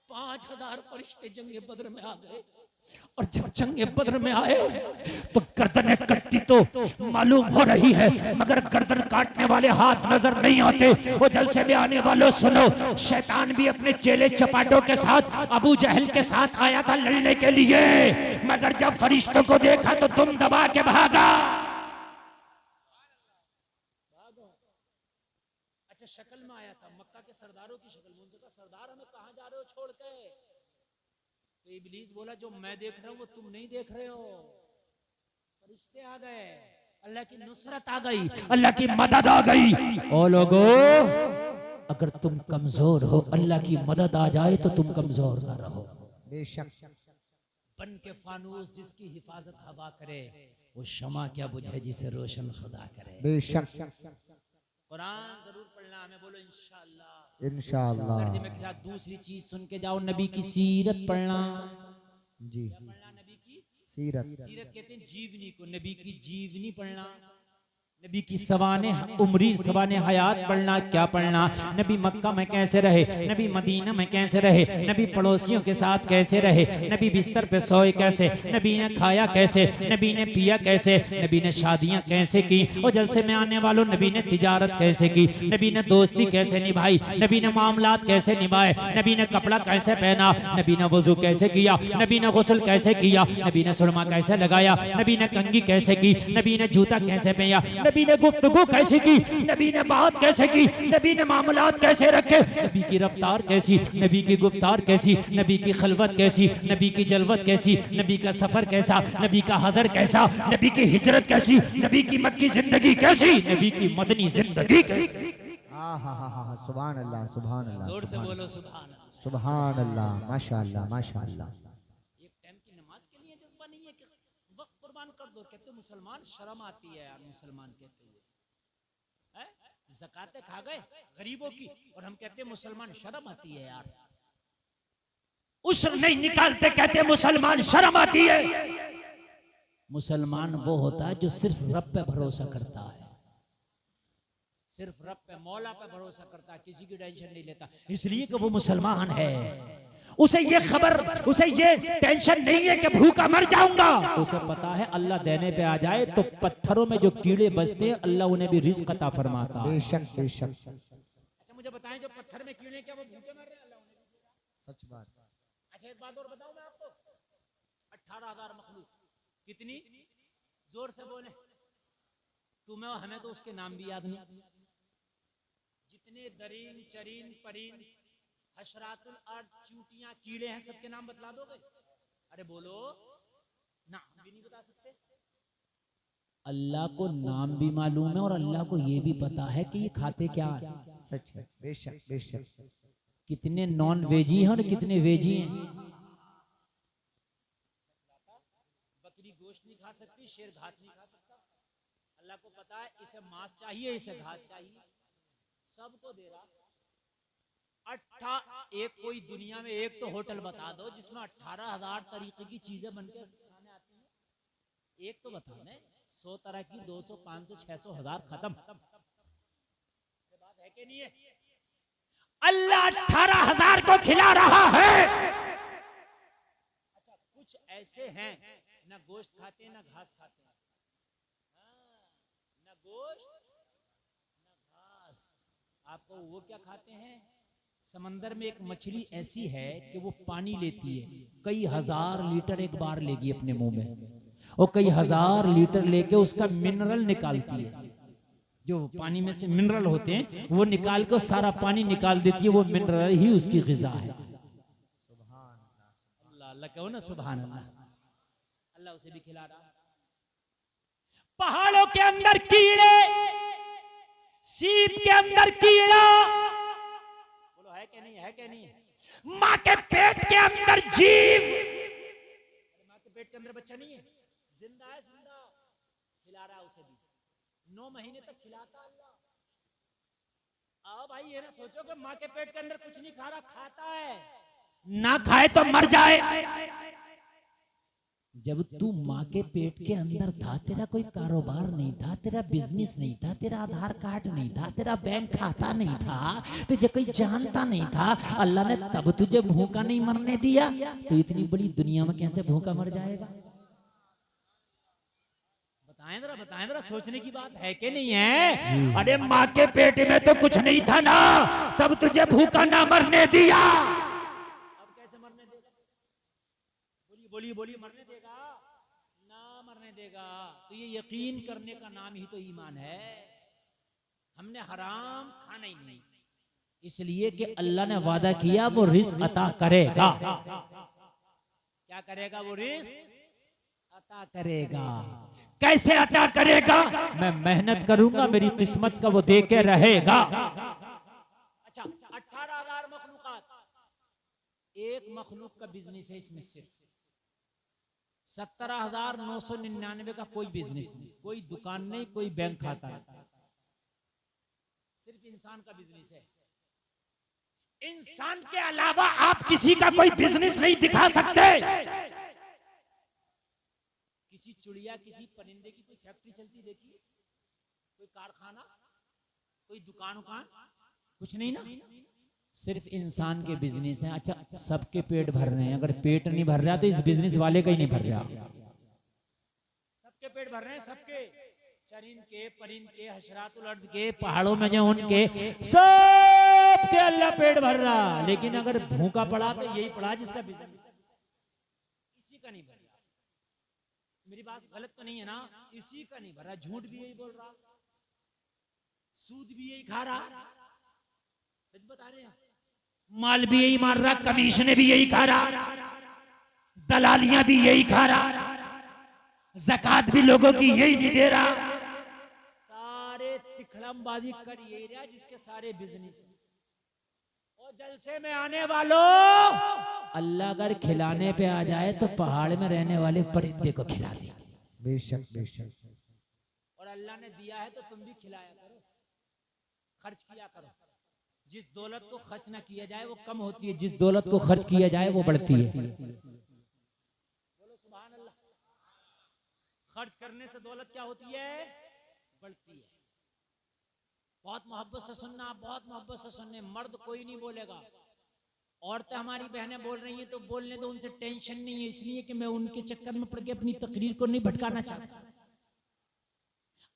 5000 फरिश्ते जंगे बदर में आ गए। और जब जंगे बदर में आए तो गर्दनें कटती तो मालूम हो रही है, मगर गर्दन काटने वाले हाथ नजर नहीं आते। वो जलसे में आने वालों सुनो, शैतान भी अपने चेले चपाटों के साथ अबू जहल के साथ आया था लड़ने के लिए, मगर जब फरिश्तों को देखा तो तुम दबा के भागा। अच्छा शक्ल में आया था, मक्का के सरदारों की शक्ल में। उनसे कहा सरदार हमें कहाँ जा रहे हो छोड़ के? तो इब्लीस बोला जो मैं देख रहा हूं वो तुम नहीं देख रहे हो। फरिश्ते आ गए, अल्लाह की नुसरत आ गई, अल्लाह की मदद आ गई। ओ लोगों अगर तुम कमजोर हो, अल्लाह की मदद आ जाए तो तुम कमजोर ना रहो। बेशक। बन के फानूस जिसकी हिफाजत हवा करे, वो शमा क्या बुझे जिसे रोशन खुदा करे। बेशक। कुरान जरूर पढ़ना हमें, बोलो इंशाअल्लाह। इंशाअल्लाह। तर्जुमे के साथ दूसरी चीज सुन के जाओ, नबी की सीरत पढ़ना। जी क्या पढ़ना? नबी की सीरत। सीरत कहते हैं जीवनी को, नबी की जीवनी पढ़ना। नबी की सवाने उम्री सवाने हयात पढ़ना। क्या पढ़ना? नबी मक्का में कैसे रहे, नबी मदीना में कैसे रहे, नबी पड़ोसियों के साथ कैसे रहे, नबी बिस्तर पे सोए कैसे, नबी ने खाया कैसे, नबी ने पिया कैसे, नबी ने शादियां कैसे की, और जलसे में आने वालों नबी ने तिजारत कैसे की, नबी ने दोस्ती कैसे निभाई, नबी ने मामलात कैसे निभाए, नबी ने कपड़ा कैसे पहना, नबी ने वजू कैसे किया, नबी ने गुस्ल कैसे किया, नबी ने सुरमा कैसे लगाया, नबी ने कंघी कैसे की, नबी ने जूता कैसे पहना, नबी ने गुफ्तगू कैसे की, नबी ने बात कैसे की, नबी ने मामलात कैसे रखे, नबी की रफ्तार कैसी, नबी की गुफ्तार कैसी, नबी की खलवत कैसी, नबी की जलवत कैसी, नबी का सफर कैसा, नबी का हजर कैसा, नबी की हिजरत कैसी, नबी की मक्की जिंदगी कैसी, नबी की मदनी जिंदगी कैसी। हाँ, सुभान अल्लाह, सुभान अल्लाह, जोर से सुभान बोलो अल्लाह, सुभान अल्लाह। सुभान अल्लाह, माशाअल्लाह, माशाअल्लाह। एक टाइम की नमाज के लिए जज्बा नहीं है कि वक्त कुर्बान कर दो। कहते मुसलमान शर्म आती है यार, मुसलमान कहते हुए ज़कातें खा गए गरीबों की, और हम कहते मुसलमान शर्म आती है यार। उश्र नहीं निकालते, कहते मुसलमान शर्म आती है। मुसलमान वो होता है जो सिर्फ रब पे भरोसा करता है, सिर्फ रब पे, मौला पे भरोसा करता है, किसी की टेंशन नहीं लेता, इसलिए कि वो मुसलमान है। उसे ये खबर, उसे ये टेंशन नहीं है कि भूखा मर जाऊंगा, उसे पता है अल्लाह देने पे आ जाए तो पत्थरों में जो कीड़े बसते हैं अल्लाह उन्हें भी रिज़्क अता फरमाता है। बेशक, बेशक। अच्छा मुझे बताएं, जो पत्थर में कीड़े, क्या वो भूखे मर रहे हैं? अल्लाह उन्हें भी देगा। सच बात। अच्छा एक बात और बताऊं मैं आपको, 18,000 मखलूक, कितनी, जोर से बोले, तुम्हें और हमें तो उसके नाम भी याद नहीं। जितने दरीन चरीन परीन हशरातुल अर्द, चूटियां कीड़े हैं, सबके नाम बतला दोगे? अरे बोलो ना, भी नहीं बता सकते। अल्लाह को नाम भी मालूम है और अल्लाह को ये भी पता है कि ये खाते क्या है। सच है, बेशक, बेशक। कितने नॉन वेजी हैं और कितने वेजी हैं। बकरी गोश्त नहीं खा सकती, शेर घास नहीं खा सकता। अल्लाह को पता है इसे मांस चाहिए, इसे घास चाहिए, सबको दे रहा। एक कोई दुनिया में एक तो होटल बता दो जिसमें 18,000 तरीके की चीजें बनकर खाने आती हैं। एक तो बता दें, 100 तरह की, 200, 500, 600, 1000 खत्म। बात है कि नहीं है? अल्लाह 18,000 को खिला रहा है। अच्छा कुछ ऐसे हैं ना गोश्त खाते ना घास खाते, ना गोश्त ना घास। आपको वो क्या खाते हैं? समंदर में एक मछली ऐसी है कि वो पानी लेती है, कई हजार लीटर एक बार लेगी अपने मुंह में, और कई हजार लीटर लेके उसका मिनरल निकालती है। जो पानी में से मिनरल होते हैं वो निकाल के सारा पानी निकाल देती है, वो मिनरल ही उसकी ग़िज़ा है। अल्लाह अल्लाह कहो ना, सुभान अल्लाह। अल्लाह उसे भी खिला रहा। पहाड़ों के अंदर कीड़े, सीप के अंदर कीड़ा, बोलो है कि नहीं, है कि नहीं? माँ के पेट के अंदर जीव, माँ के पेट के अंदर बच्चा नहीं है, जिंदा है, जिंदा खिला रहा उसे भी। 9 महीने तक खिलाता अल्लाह। आओ भाई, ये ना सोचो कि माँ के पेट के अंदर कुछ नहीं खा रहा, खाता है, ना खाए तो मर जाए। जब तू माँ के पेट के अंदर था, तेरा कोई कारोबार नहीं था, तेरा बिजनेस नहीं था, तेरा आधार कार्ड नहीं था, तेरा बैंक खाता नहीं था, तुझे कोई जानता नहीं था, अल्लाह ने तब तुझे भूखा नहीं मरने दिया, तो इतनी बड़ी दुनिया में कैसे भूखा मर जाएगा? बताएं जरा, सोचने की बात है कि नहीं है? अरे माँ के पेट में तो कुछ नहीं था ना, तब तुझे भूखा ना मरने दिया, अब कैसे मरने देगा? बोलिए बोलिए, मरने देगा ना, मरने देगा। तो ये यकीन करने का नाम ही तो ईमान है। हमने हराम खाना ही नहीं, इसलिए कि अल्लाह ने वादा किया वो रिज़्क अता करेगा। क्या करेगा? वो रिज़्क अता करेगा। कैसे अता करेगा? मैं मेहनत करूंगा, मेरी किस्मत का वो दे के रहेगा। अच्छा 18,000 मखलूकात, एक मखलूक का बिजनेस है इसमें सिर्फ 17,999 का कोई बिजनेस नहीं, कोई दुकान नहीं, कोई बैंक खाता नहीं, सिर्फ इंसान का बिजनेस है। इंसान के अलावा आप किसी का कोई बिजनेस नहीं दिखा सकते। किसी चिड़िया, किसी परिंदे की कोई फैक्ट्री चलती देखिए, कोई कारखाना, कोई दुकान उकान, कुछ नहीं ना, सिर्फ इंसान के बिजनेस है। अच्छा सबके पेट भर रहे हैं, अगर पेट नहीं भर रहा तो इस बिजनेस वाले का ही नहीं भर रहा। सबके पेट भर रहे हैं, सबके, चरिंद के, परिंद के, हशरातुल अर्द के, पहाड़ों में जो उनके, सबके अल्लाह पेट भर रहा। लेकिन अगर भूखा पड़ा तो यही पड़ा जिसका बिजनेस, इसी का नहीं भर रहा। मेरी बात गलत तो नहीं है ना? इसी का नहीं भर रहा, झूठ भी यही बोल रहा। सूद भी यही खा रहा, सच बता रहे हैं, माल भी यही मार रहा, कमीशन भी यही खा रहा, दलालियां भी यही खा रहा, ज़कात भी लोगों की यही नहीं दे रहा, सारे तिखड़मबाजी कर यही रहा जिसके सारे बिजनेस। और जलसे में आने वालों, अल्लाह अगर खिलाने पे आ जाए तो पहाड़ में रहने वाले परिंदे को खिला दे। बेशक बेशक। और अल्लाह ने दिया है तो तुम भी खिलाया करो, खर्च किया करो। जिस दौलत को खर्च ना किया जाए वो कम होती है, जिस दौलत को खर्च किया जाए वो बढ़ती है। बोलो सुभान अल्लाह। खर्च करने से दौलत क्या होती है? बढ़ती है। बहुत मोहब्बत से सुनना, बहुत मोहब्बत से सुनने। मर्द कोई नहीं बोलेगा, औरतें हमारी बहनें बोल रही हैं तो बोलने दो, उनसे टेंशन नहीं है, इसलिए कि मैं उनके चक्कर में पड़ के अपनी तकरीर को नहीं भटकाना चाहता।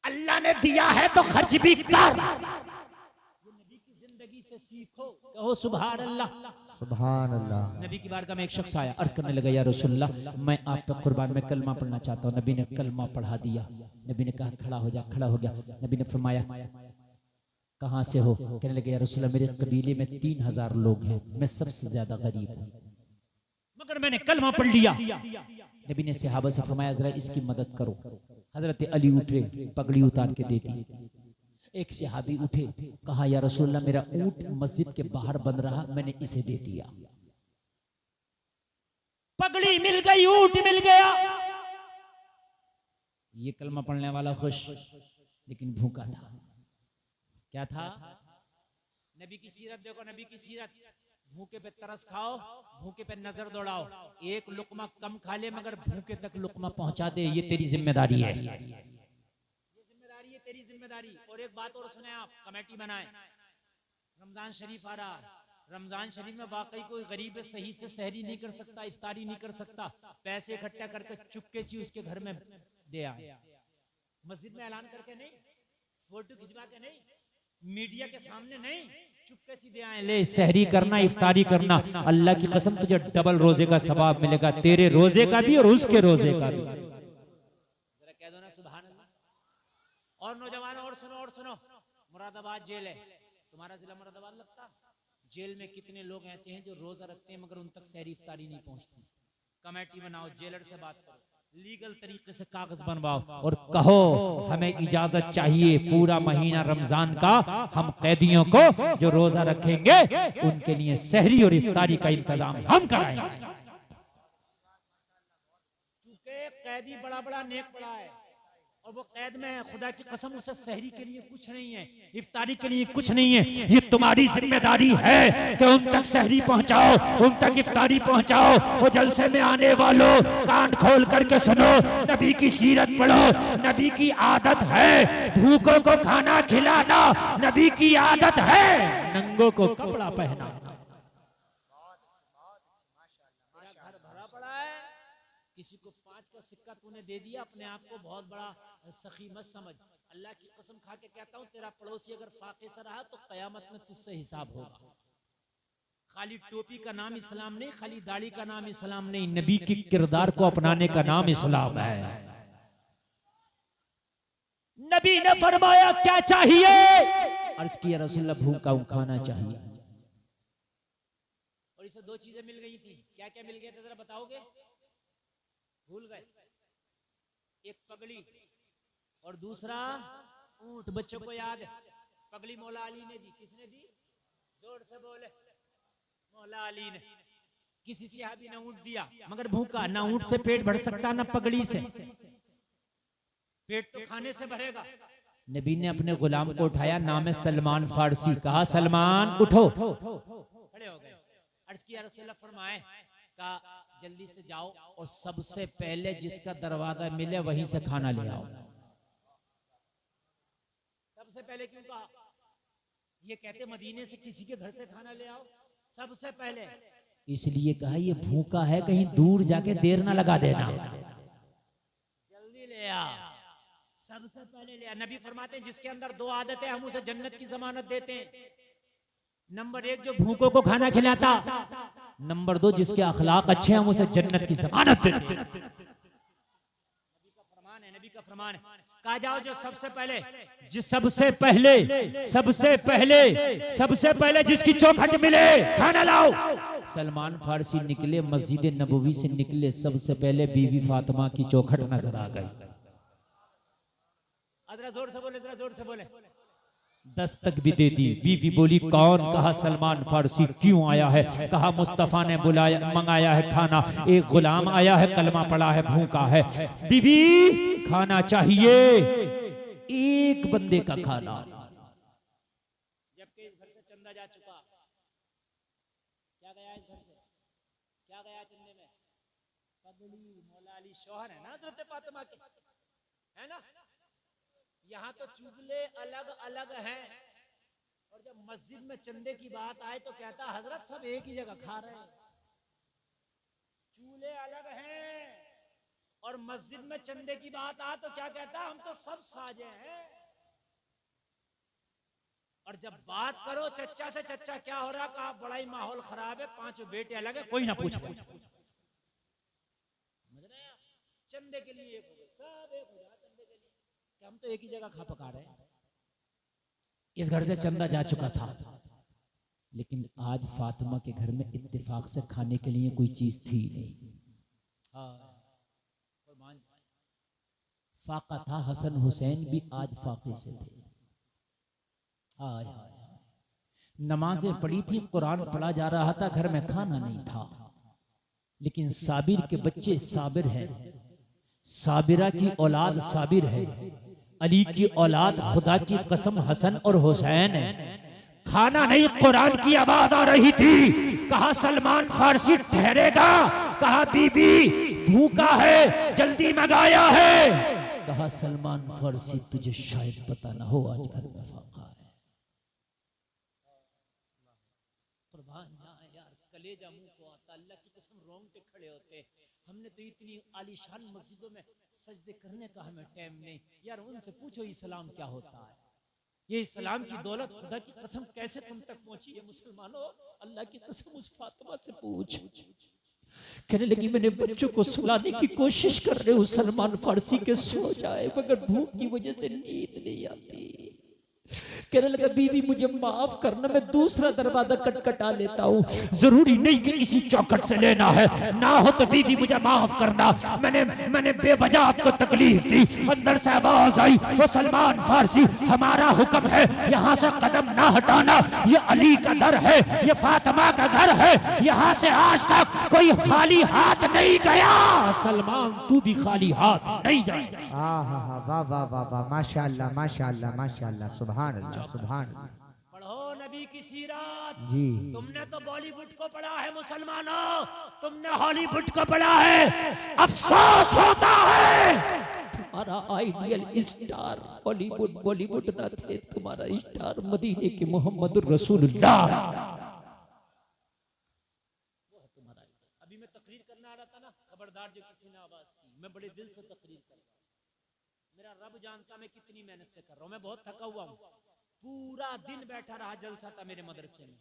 अल्लाह ने दिया है तो खर्च भी कर। नबी की जिंदगी से सीखो, कहो सुभान अल्लाह। सुभान अल्लाह। नबी की बारगाह में एक शख्स आया, अर्ज करने लगा, या रसूलल्लाह मैं आप पे कुर्बान में कलमा पढ़ना चाहता हूँ। नबी ने कलमा पढ़ा दिया। नबी ने कहा खड़ा हो जा, खड़ा हो गया। नबी ने फरमाया कहाँ से हो? कहने लगे या रसूलल्लाह मेरे कबीले में 3000 लोग हैं, मैं सबसे ज्यादा गरीब हूँ, मगर मैंने कलमा पढ़ लिया। नबी ने सहाबा से फरमाया जरा इसकी मदद करो। हजरत अली उठे, पगड़ी उतार के दे दी। एक सहाबी उठे, कहा या रसूलल्लाह मेरा ऊंट मस्जिद के बाहर बंद रहा, मैंने इसे दे दिया। पगड़ी मिल गई, ऊंट मिल गया। ये कलमा पढ़ने वाला खुश, लेकिन भूखा था। क्या था? नबी की सीरत देखो, नबी की सीरत। भूखे पे तरस खाओ, भूखे पे नजर दौड़ाओ, एक लुकमा कम खा ले मगर भूखे तक लुकमा पहुंचा दे, ये तेरी जिम्मेदारी है। ये जिम्मेदारी है, तेरी जिम्मेदारी। और एक बात और सुने आप, कमेटी बनाए। रमजान शरीफ आ रहा, रमजान शरीफ में वाकई कोई गरीब सही से सहरी नहीं कर सकता, इफ्तारी नहीं कर सकता, पैसे इकट्ठा करके चुपके से उसके घर में दे आए। मस्जिद में ऐलान करके नहीं, फोटो खिंचवा के नहीं, मीडिया के सामने नहीं, चुपके से दे आए। ले सहरी करना, इफ्तारी करना, अल्लाह की कसम तुझे डबल रोजे का सवाब मिलेगा, तेरे रोजे का भी और उसके रोजे का भी। जरा कह दो ना सुभान अल्लाह। और नौजवान और सुनो, मुरादाबाद जेल है, तुम्हारा जिला मुरादाबाद लगता। जेल में कितने लोग ऐसे हैं जो रोजा रखते हैं मगर उन तक सहरी इफ्तारी नहीं पहुंचती। कमेटी बनाओ, जेलर से बात करो, लीगल तरीके से कागज बनवाओ और कहो हमें इजाजत चाहिए पूरा महीना रमजान का, हम कैदियों को जो रोजा रखेंगे उनके लिए सहरी और इफ्तारी का इंतजाम हम कराएंगे। क्योंकि कैदी बड़ा बड़ा नेक बड़ा है और वो कैद में है, खुदा की कसम उसे सहरी के लिए कुछ नहीं है, इफ्तारी के लिए कुछ नहीं है। ये तुम्हारी जिम्मेदारी है कि उन तक सहरी पहुंचाओ, उन तक इफ्तारी पहुंचाओ। वो जलसे में आने वालों कान खोल करके सुनो, नबी की सीरत पढ़ो। नबी की आदत है भूखों को खाना खिलाना, नबी की आदत है नंगों को कपड़ा पहनाना। घर भरा पड़ा है, किसी को 5 का सिक्का तूने दे दिया, अपने आप को बहुत बड़ा सखी मत समझ। अल्लाह की कसम खा के कहता हूँ, तेरा पड़ोसी अगर फाके से रहा तो कयामत में तुझसे हिसाब होगा। खाली टोपी का नाम इस्लाम नहीं, खाली दाढ़ी का नाम इस्लाम नहीं, नबी के किरदार को अपनाने का नाम इस्लाम है। नबी ने फरमाया क्या चाहिए? अर्ज किया रसूलल्लाह भूखा खाना चाहिए। और इसे 2 चीजें मिल गई थी। क्या क्या मिल गया था जरा बताओगे? भूल गए? एक पगड़ी और दूसरा ऊंट। बच्चों को याद है? पगड़ी मौला अली ने दी। किसने दी? जोर से बोले। मौला अली ने। किसी सहाबी ने ऊंट दिया मगर भूखा, ना ऊंट से पेट भर सकता ना पगड़ी से। पेट तो खाने से भरेगा। नबी ने अपने गुलाम को उठाया, नाम है सलमान फारसी, कहा सलमान उठो, खड़े हो गए। अर्ज किया रसूलल्लाह फरमाए का जल्दी से जाओ और सबसे पहले जिसका दरवाजा मिले वहीं से खाना ले आओ। सबसे पहले क्यों कहा? ये कहते मदीने से किसी के घर से खाना ले आओ सबसे पहले, इसलिए कहा ये भूखा है, कहीं दूर जाके देर ना लगा देना, जल्दी ले आ, सबसे पहले ले आ। नबी फरमाते हैं जिसके अंदर 2 आदतें हम उसे जन्नत की जमानत देते हैं। नंबर 1 जो भूखों को खाना खिलाता, नंबर 2 जिसके अखलाक अच्छे हैं हम उसे जन्नत की जमानत देते हैं। नबी का फरमान है, नबी का फरमान है। कहा जाओ जो सबसे पहले जिसकी चौखट मिले खाना लाओ। सलमान फारसी निकले, मस्जिद नबवी से निकले, सबसे पहले बीवी फातिमा की चौखट नजर आ गई। जरा जोर से बोले, जरा जोर से बोले। दस्तक भी दे दी। बीवी बोली कौन? कहा सलमान फारसी। क्यों आया है? कहा मुस्तफा ने बुलाया, मंगाया है खाना। एक गुलाम आया है, कलमा पड़ा है, भूखा है। बीवी खाना चाहिए, एक बंदे का खाना। जबकि इस घर से चंदा जा चुका। क्या गया इस घर से? क्या गया चंदे में? पगड़ी। मौला अली शौहर है ना हज़रत फातिमा के, है ना? यहाँ तो चूल्हे अलग अलग हैं, और जब मस्जिद में चंदे की बात आए तो कहता हजरत सब एक ही जगह खा रहे हैं। चूल्हे अलग हैं और मस्जिद में चंदे की बात आ तो क्या कहता, हम तो सब साजे हैं। और जब बात करो चच्चा से, चच्चा क्या हो रहा? कहा बड़ा ही माहौल खराब है, 5 बेटे अलग है, कोई ना पूछ। चंदे के लिए एक हो गए, सब एक हो जाए चंदे के लिए, हम तो एक ही जगह खा पका रहे हैं। इस घर से चंदा जा चुका था, लेकिन आज फातिमा के घर में इत्तेफाक से खाने के लिए कोई चीज थी नहीं। फाका था, हसन हुसैन भी आज फाके से थे। नमाजें पढ़ी थी, कुरान पढ़ा जा रहा था, घर में खाना नहीं था। लेकिन साबिर के बच्चे साबिर हैं, साबिरा की औलाद साबिर है, अली की औलाद खुदा की कसम हसन और हुसैन है। खाना नहीं, कुरान की आवाज आ रही थी। कहा सलमान फारसी ठहरेगा? कहा बीबी भूखा है, जल्दी मंगाया है। कहा सलमान फारसी तुझे शायद पता ना हो, आज घर में फाका है। कुर्बान जाए यार, कलेजा मुंह को आता, अल्लाह की कसम रोंगटे खड़े होते। हमने तो इतनी आलीशान मस्जिदों में सजदे करने का हमें टाइम नहीं। यार उनसे पूछो इस्लाम क्या होता है, ये इस्लाम की दौलत खुदा की कसम कैसे तुम तक पहुंची है? मुसलमानों, अल्लाह की कसम उस फातिमा से पूछ। कहने लगी मैंने बच्चों को सुलाने की कोशिश कर रहे हूँ, सलमान फारसी के सो जाए, मगर भूख की वजह से नींद नहीं आती। कहने लगा बीवी मुझे माफ करना, मैं दूसरा दरवाजा खटखटा लेता हूँ, जरूरी नहीं कि इसी चौखट से लेना है, ना हो तो बीवी मुझे माफ करना, मैंने बेवजह आपको तकलीफ दी। अंदर से आवाज आई, वो सलमान फारसी हमारा हुक्म है यहाँ से कदम ना हटाना, ये अली का दर है, ये फातिमा का घर है, यहाँ से आज तक कोई खाली हाथ नहीं गया। सलमान तू भी खाली हाथ नहीं जाएगा। वाह वाह वाह वाह, माशाअल्लाह माशाअल्लाह माशाअल्लाह, सुभान अल्लाह सुभान अल्लाह। पढ़ो नबी की सीरत जी। तुमने तो बॉलीवुड को पढ़ा है मुसलमानों, तुमने हॉलीवुड को पढ़ा है। अफसोस होता है तुम्हारा आइडियल स्टार बॉलीवुड ना थे, तुम्हारा स्टार मदीने के मोहम्मद रसूलुल्लाह। अभी मैं तकरीर करने आ रहा था ना, खबरदार जो किसी ने आवाज की, मैं बड़े दिल से तकरीर कर रहा हूं। मेरा रब जानता मैं कितनी मेहनत से कर रहा हूं, मैं बहुत थका हुआ हूं। पूरा दिन बैठा रहा, जलसा था मेरे मदरसे में,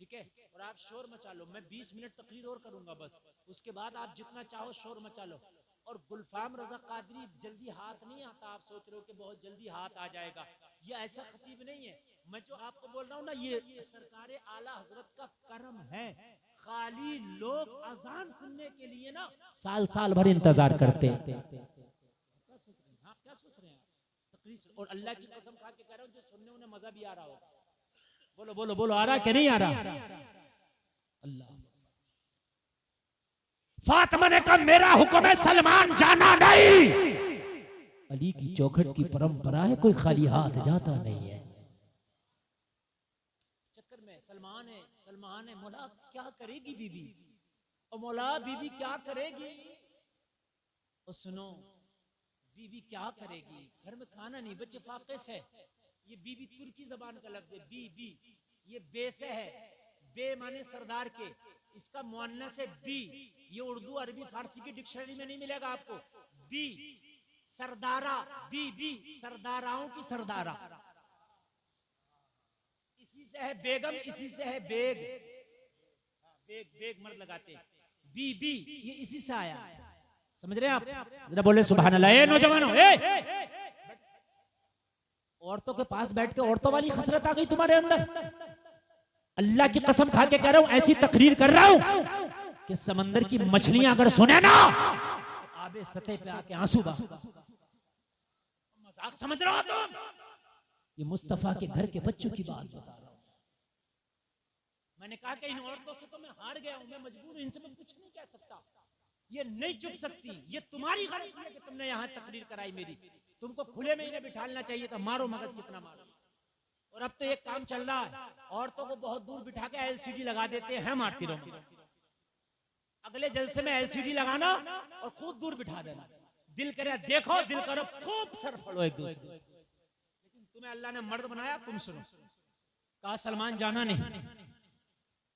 ठीक है? और आप शोर मचा लो, मैं 20 मिनट तकरीर और करूंगा बस, उसके बाद आप जितना चाहो शोर मचा लो। और गुलफाम रजा कादरी जल्दी हाथ नहीं आता, आप सोच रहे हो कि बहुत जल्दी हाथ आ जाएगा, ये ऐसा खतीब नहीं है। मैं जो आपको बोल रहा हूँ ना, ये सरकारे आला हजरत का करम है। खाली लोग अजान सुनने के लिए ना साल भर इंतजार करते हैं। क्या सोच रहे हैं तकरीर? और अल्लाह की कसम खा के कह रहा हूं, जो सुनने उन्हें मजा भी आ रहा होगा। बोलो बोलो बोलो, आ रहा कि नहीं आ रहा? अल्लाह। फातिमा ने कहा मेरा हुक्म है, सलमान जाना नहीं। अली की चौखट की परंपरा है, कोई खाली हाथ जाता नहीं है। चक्कर में सलमान है मौला क्या करेगी बीबी, और मौला बीबी क्या करेगी? और सुनो बीबी क्या करेगी, घर में खाना नहीं, बच्चे फाके से। ये बीबी तुर्की जबान का लफ्ज है, बी, ये बे से है, बे माने सरदार के, इसका मुअन्नस है बी। ये उर्दू अरबी फारसी की डिक्शनरी में नहीं मिलेगा आपको। बी सरदारा, बी सरदाराओं की सरदारा, इसी से है बेगम, इसी से है बेग, बेग मर्द लगाते, बी ये इसी से आया। समझ रहे हैं आप? जरा बोले सुभान अल्लाह। ए नौजवानों, औरतों के पास बैठ के औरतों वाली खसरत आ गई तुम्हारे अंदर। अल्लाह की कसम खा के कह रहा हूं, ऐसी तकरीर कर रहा हूं कि समंदर की मछलियां अगर सुने ना आबे सतह पे आके आंसू बहा। मजाक समझ रहे हो तुम? ये मुस्तफा के घर के बच्चों की बात बता रहा हूं। मैंने कहा कि इन औरतों से तो मैं हार गया हूं, मैं मजबूर हूं, इनसे मैं कुछ नहीं कह सकता। ये नहीं चुप सकती, ये तुम्हारी गलती है कि तुमने यहां तकरीर कराई मेरी। तुमको खुले में इन्हें बिठाना चाहिए था, मारो मगज कितना मारो। और अब तो एक काम चल रहा है, औरतों को बहुत दूर बिठा के एलसीडी लगा देते हैं, मारती रहो। अगले जलसे में एलसीडी लगाना और खूब दूर बिठा देना। दिल करे देखो, दिल करो खूब सर फड़ो एक दूसरे। लेकिन तुम्हें अल्लाह ने मर्द बनाया, तुम सुनो। कहा सलमान जाना नहीं।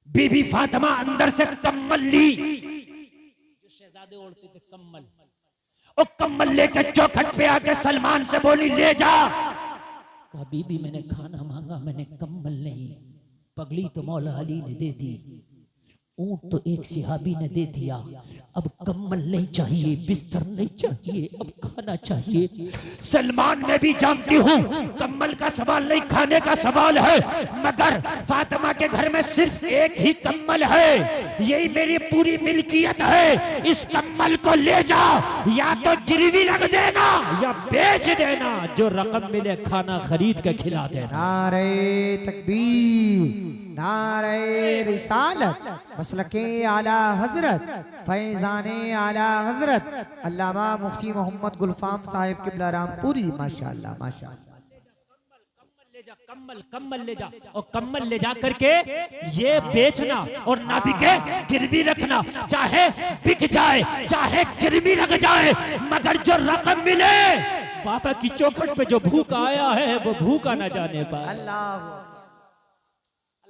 बीबी फातिमा अंदर से कम्बल ली, जो शहजादे ओढ़ते थे कम्बल, और कम्बल लेके चौखट पे आके सलमान से बोली ले जा। कहा बीबी मैंने खाना मांगा, मैंने कम्बल नहीं। पगड़ी तो मौला अली ने दे दी, ऊंट तो एक सिहाबी ने दे दिया, अब कम्बल नहीं चाहिए, बिस्तर नहीं चाहिए, अब खाना चाहिए। सलमान मैं भी जानती हूँ कम्बल का सवाल नहीं, खाने का सवाल है, मगर फातिमा के घर में सिर्फ एक ही कम्बल है, यही मेरी पूरी मिल्कियत है। इस कम्बल को ले जा, या तो गिरवी रख देना या बेच देना, जो रकम मिले खाना खरीद के खिला देना। नारे तकबीर, नारे रिसालत, मसलके आला हजरत, फैजाने आला हजरत अल्लामा मुफ्ती मोहम्मद गुलफाम साहिब किबला रामपुरी, माशाअल्लाह माशाअल्लाह। कम्बल ले जा, और कम्बल ले जा करके ये बेचना और ना बिके गिरवी रखना, चाहे बिक जाए चाहे गिरवी रख जाए, मगर जो रकम मिले बाबा की चौखट पे जो भूखा आया है वो भूखा ना जाने पाए। अल्लाह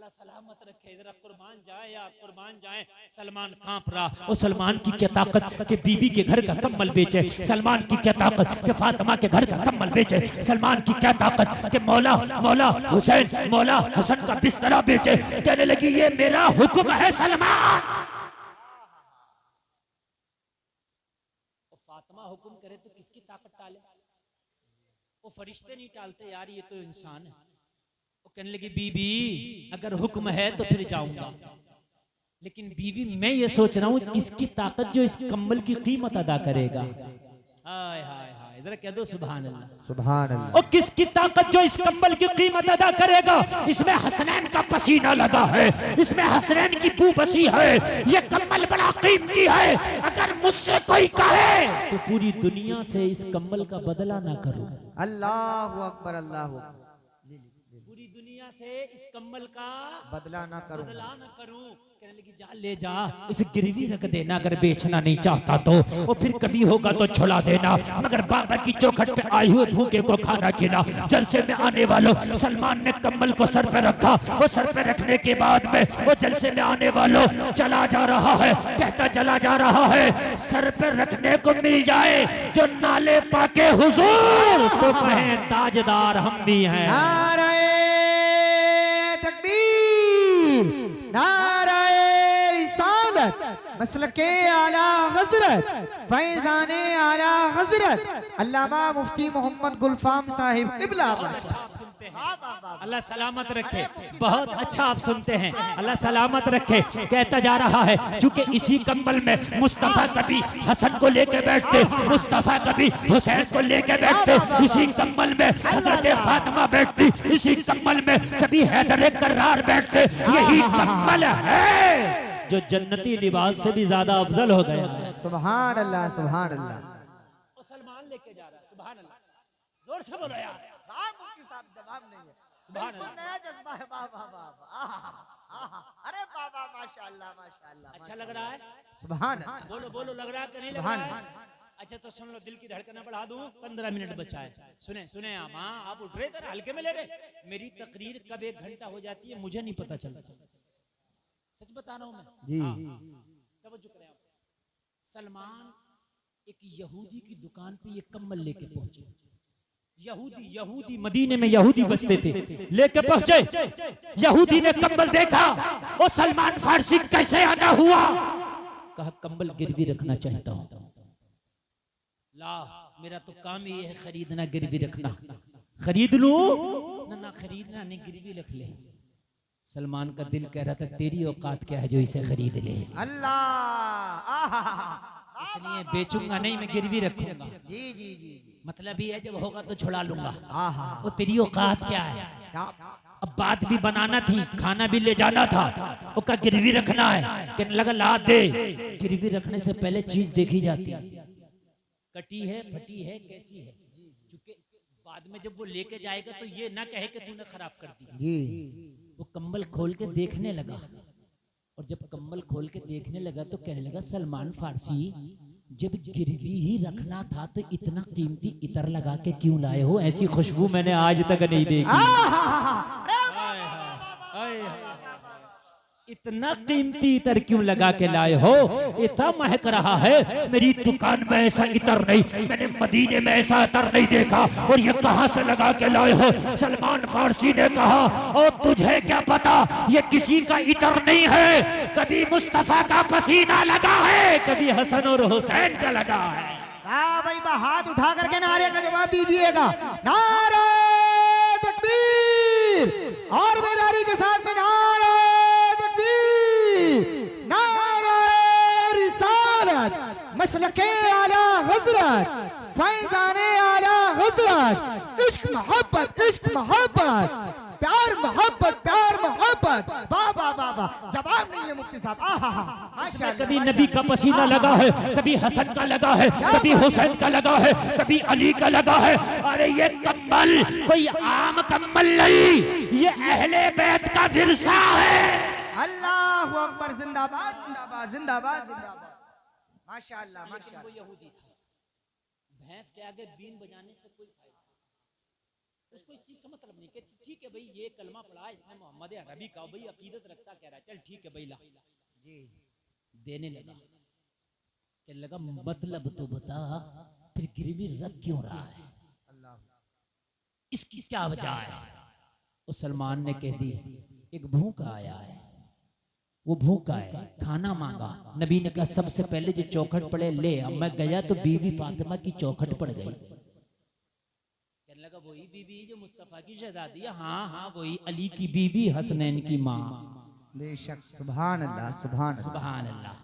सलामत रखे। जरा कुर्बान जाए या कुर्बान जाए। सलमान कांप रहा, और सलमान की क्या ताकत कि बीबी के घर का कम्बल बेचे, सलमान की क्या ताकत कि फातिमा के घर का कम्बल बेचे, सलमान की क्या ताकत कि मौला हुसैन मौला हसन का बिस्तरा बेचे। कहने लगी ये मेरा हुक्म है सलमान। फातिमा हुक्म करे तो किसकी ताकत टाले? वो फरिश्ते नहीं टालते यार, ये तो इंसान है। वो कहने लगी बीबी अगर हुक्म है तो फिर जाऊंगा, लेकिन बीवी मैं ये सोच रहा हूँ किसकी ताकत जो इस कम्बल की कीमत अदा करेगा। हाय हाय हाय, जरा कह दो सुभान अल्लाह सुभान अल्लाह। और किसकी ताकत जो इस कम्बल की कीमत अदा करेगा? इसमें हसनैन का पसीना लगा है, इसमें हसनैन की बू बसी है, ये कम्बल बड़ा कीमती है। अगर मुझसे कोई कहे तो पूरी दुनिया से इस कम्बल का बदला ना करूं। अल्लाहु अकबर, अल्लाहु पूरी दुनिया से इस कम्बल का बदला ना करूं। कहने लगी जा ले जा, इसे गिरवी रख देना, अगर बेचना नहीं चाहता तो, और फिर कभी होगा तो छुड़ा देना, मगर बाबा की चौखट पे आए हुए भूखे को खाना खिला। जलसे में आने वालों, सलमान ने कम्बल को सर पे रखा, और सर पे रखने के बाद में वो जलसे में आने वालों चला जा रहा है, कहता चला जा रहा है सर पे रखने को मिल जाए जो नाले पाके हुजूर, तो कहें ताजदार हम भी हैं। नारे तकबीर, नारे रिसालत, मसलके आला हजरत, फैजाने आला हजरत अल्लामा मुफ्ती मोहम्मद गुलफाम साहिब किबला। अल्लाह सलामत रखे, बहुत अच्छा आप सुनते हैं, अल्लाह सलामत रखे। कहता जा रहा है चूंकि इसी कम्बल में मुस्तफा कभी हसन को लेके बैठते, मुस्तफा कभी हुसैन को लेके बैठते, इसी कम्बल में हजरत फातिमा बैठती, इसी कम्बल में कभी हैदर कर्रार बैठते। यही कम्बल है जो जन्नती लिबास से भी ज्यादा अफजल हो गया। सुभान अल्लाह सुभान अल्लाह। और सलमान लेके जा रहा है, सुभान अल्लाह, जोर से बोलो यार। मुफ्ती साहब जवाब नहीं है, सुभान अल्लाह, नया जज्बा है। वाह वाह वाह, अरे बाबा माशाअल्लाह माशाअल्लाह। अच्छा लग रहा है? सुभान अल्लाह। बोलो बोलो, लग रहा है कि नहीं लग रहा है? अच्छा तो सुन लो, दिल की धड़कन बढ़ा दूं, 15 मिनट बचा है। सुने सुने आप, हाँ आप उठ रहे थे हल्के में ले रहे। मेरी तकरीर कब 1 घंटा हो जाती है मुझे नहीं पता चलता, सच बता रहा हूं मैं जी। तवज्जो करें आप। सलमान एक यहूदी की दुकान पे ये कम्बल लेके पहुंचे। यहूदी मदीने में यहूदी बसते थे, लेके पहुंचे। यहूदी ने कम्बल देखा, और सलमान फारसी कैसे आना हुआ? कहा कम्बल गिरवी रखना चाहता हूं। ला मेरा तो काम ही है खरीदना, गिरवी रखना। खरीद लूं ना, ना खरीदना नहीं, गिरवी रख ले। सलमान का दिल कह रहा था तेरी औकात क्या है जो इसे खरीद ले। अल्लाह, इसलिए बेचूंगा नहीं, मैं गिरवी रखूंगा। जी जी जी, मतलब ही है जब होगा तो छुड़ा लूंगा। आहा, वो तेरी औकात क्या है। क्या अब बात भी बनाना थी, खाना भी ले जाना था, उसका गिरवी रखना है। कहने लगा ला दे। गिरवी रखने से पहले चीज देखी जाती है, कटी है, फटी है, कैसी है। क्योंकि बाद में जब वो लेके जाएगा तो ये ना कहे कि तूने खराब कर दी। जी, वो कंबल खोल के देखने लगा, और जब कंबल खोल के देखने लगा तो कहने लगा सलमान फारसी, जब गिरवी ही रखना था तो इतना कीमती इतर लगा के क्यों लाए हो। ऐसी खुशबू मैंने आज तक नहीं देखी। इतना कीमती इतर क्यों लगा के लाए हो। इतना महक रहा है, मेरी दुकान में ऐसा इतर नहीं, मैंने मदीने में ऐसा इतर नहीं देखा, और ये कहां से लगा के लाए हो। सलमान फारसी ने कहा और तुझे क्या पता, ये किसी का इतर नहीं है, कभी मुस्तफा का पसीना लगा है, कभी हसन और हुसैन का लगा है। वाह भाई वाह, हाथ उठा करके नारे का जवाब दीजिएगा। नारे तकबीर, और बेदारी के साथ में नारे तकबीर, नारे रिसालत, मसलके आला हजरत, फैजाने आला हजरत, इश्क मोहब्बत, इश्क मोहब्बत, प्यार मोहब्बत, प्यार मोहब्बत। वाह वाह वाह वाह, जवाब नहीं है मुफ्ती साहब। आहा, माशाअल्लाह, कभी नबी का पसीना लगा है, कभी हसन का लगा है, कभी हुसैन का लगा है, कभी अली का लगा है। अरे ये कम्बल कोई आम कम्बल नहीं, ये अहले बैत का विरसा है। अल्लाहु अकबर, जिंदाबाद जिंदाबाद जिंदाबाद जिंदाबाद, माशाअल्लाह माशाअल्लाह। वो यहूदी था, भैंस के आगे बीन बजाने से कोई फायदा, उसको इस चीज से मतलब नहीं कि ठीक है भाई ये कलमा पढ़ा इसने मोहम्मद अरबी का, भाई अकीदत रखता कह रहा है, चल ठीक है भाई ला जी, देने लगा। कहने लगा मतलब तो बता, फिर गिरवी रख क्यों रहा है, अल्लाह, इसकी क्या वजह है। उस सलमान ने कह दी एक भूखा आया है, वो भूखा है, खाना मांगा। नबी ने कहा सबसे पहले जो चौखट पड़े ले। अब मैं गया तो बीवी फातिमा की चौखट पड़ गई। कहने लगा वही बीवी जो मुस्तफा की शहजादी है। हाँ हाँ वही, अली की बीवी, हसनैन की माँ। बेशक, सुभान अल्लाह सुभान अल्लाह। सुभान अल्लाह,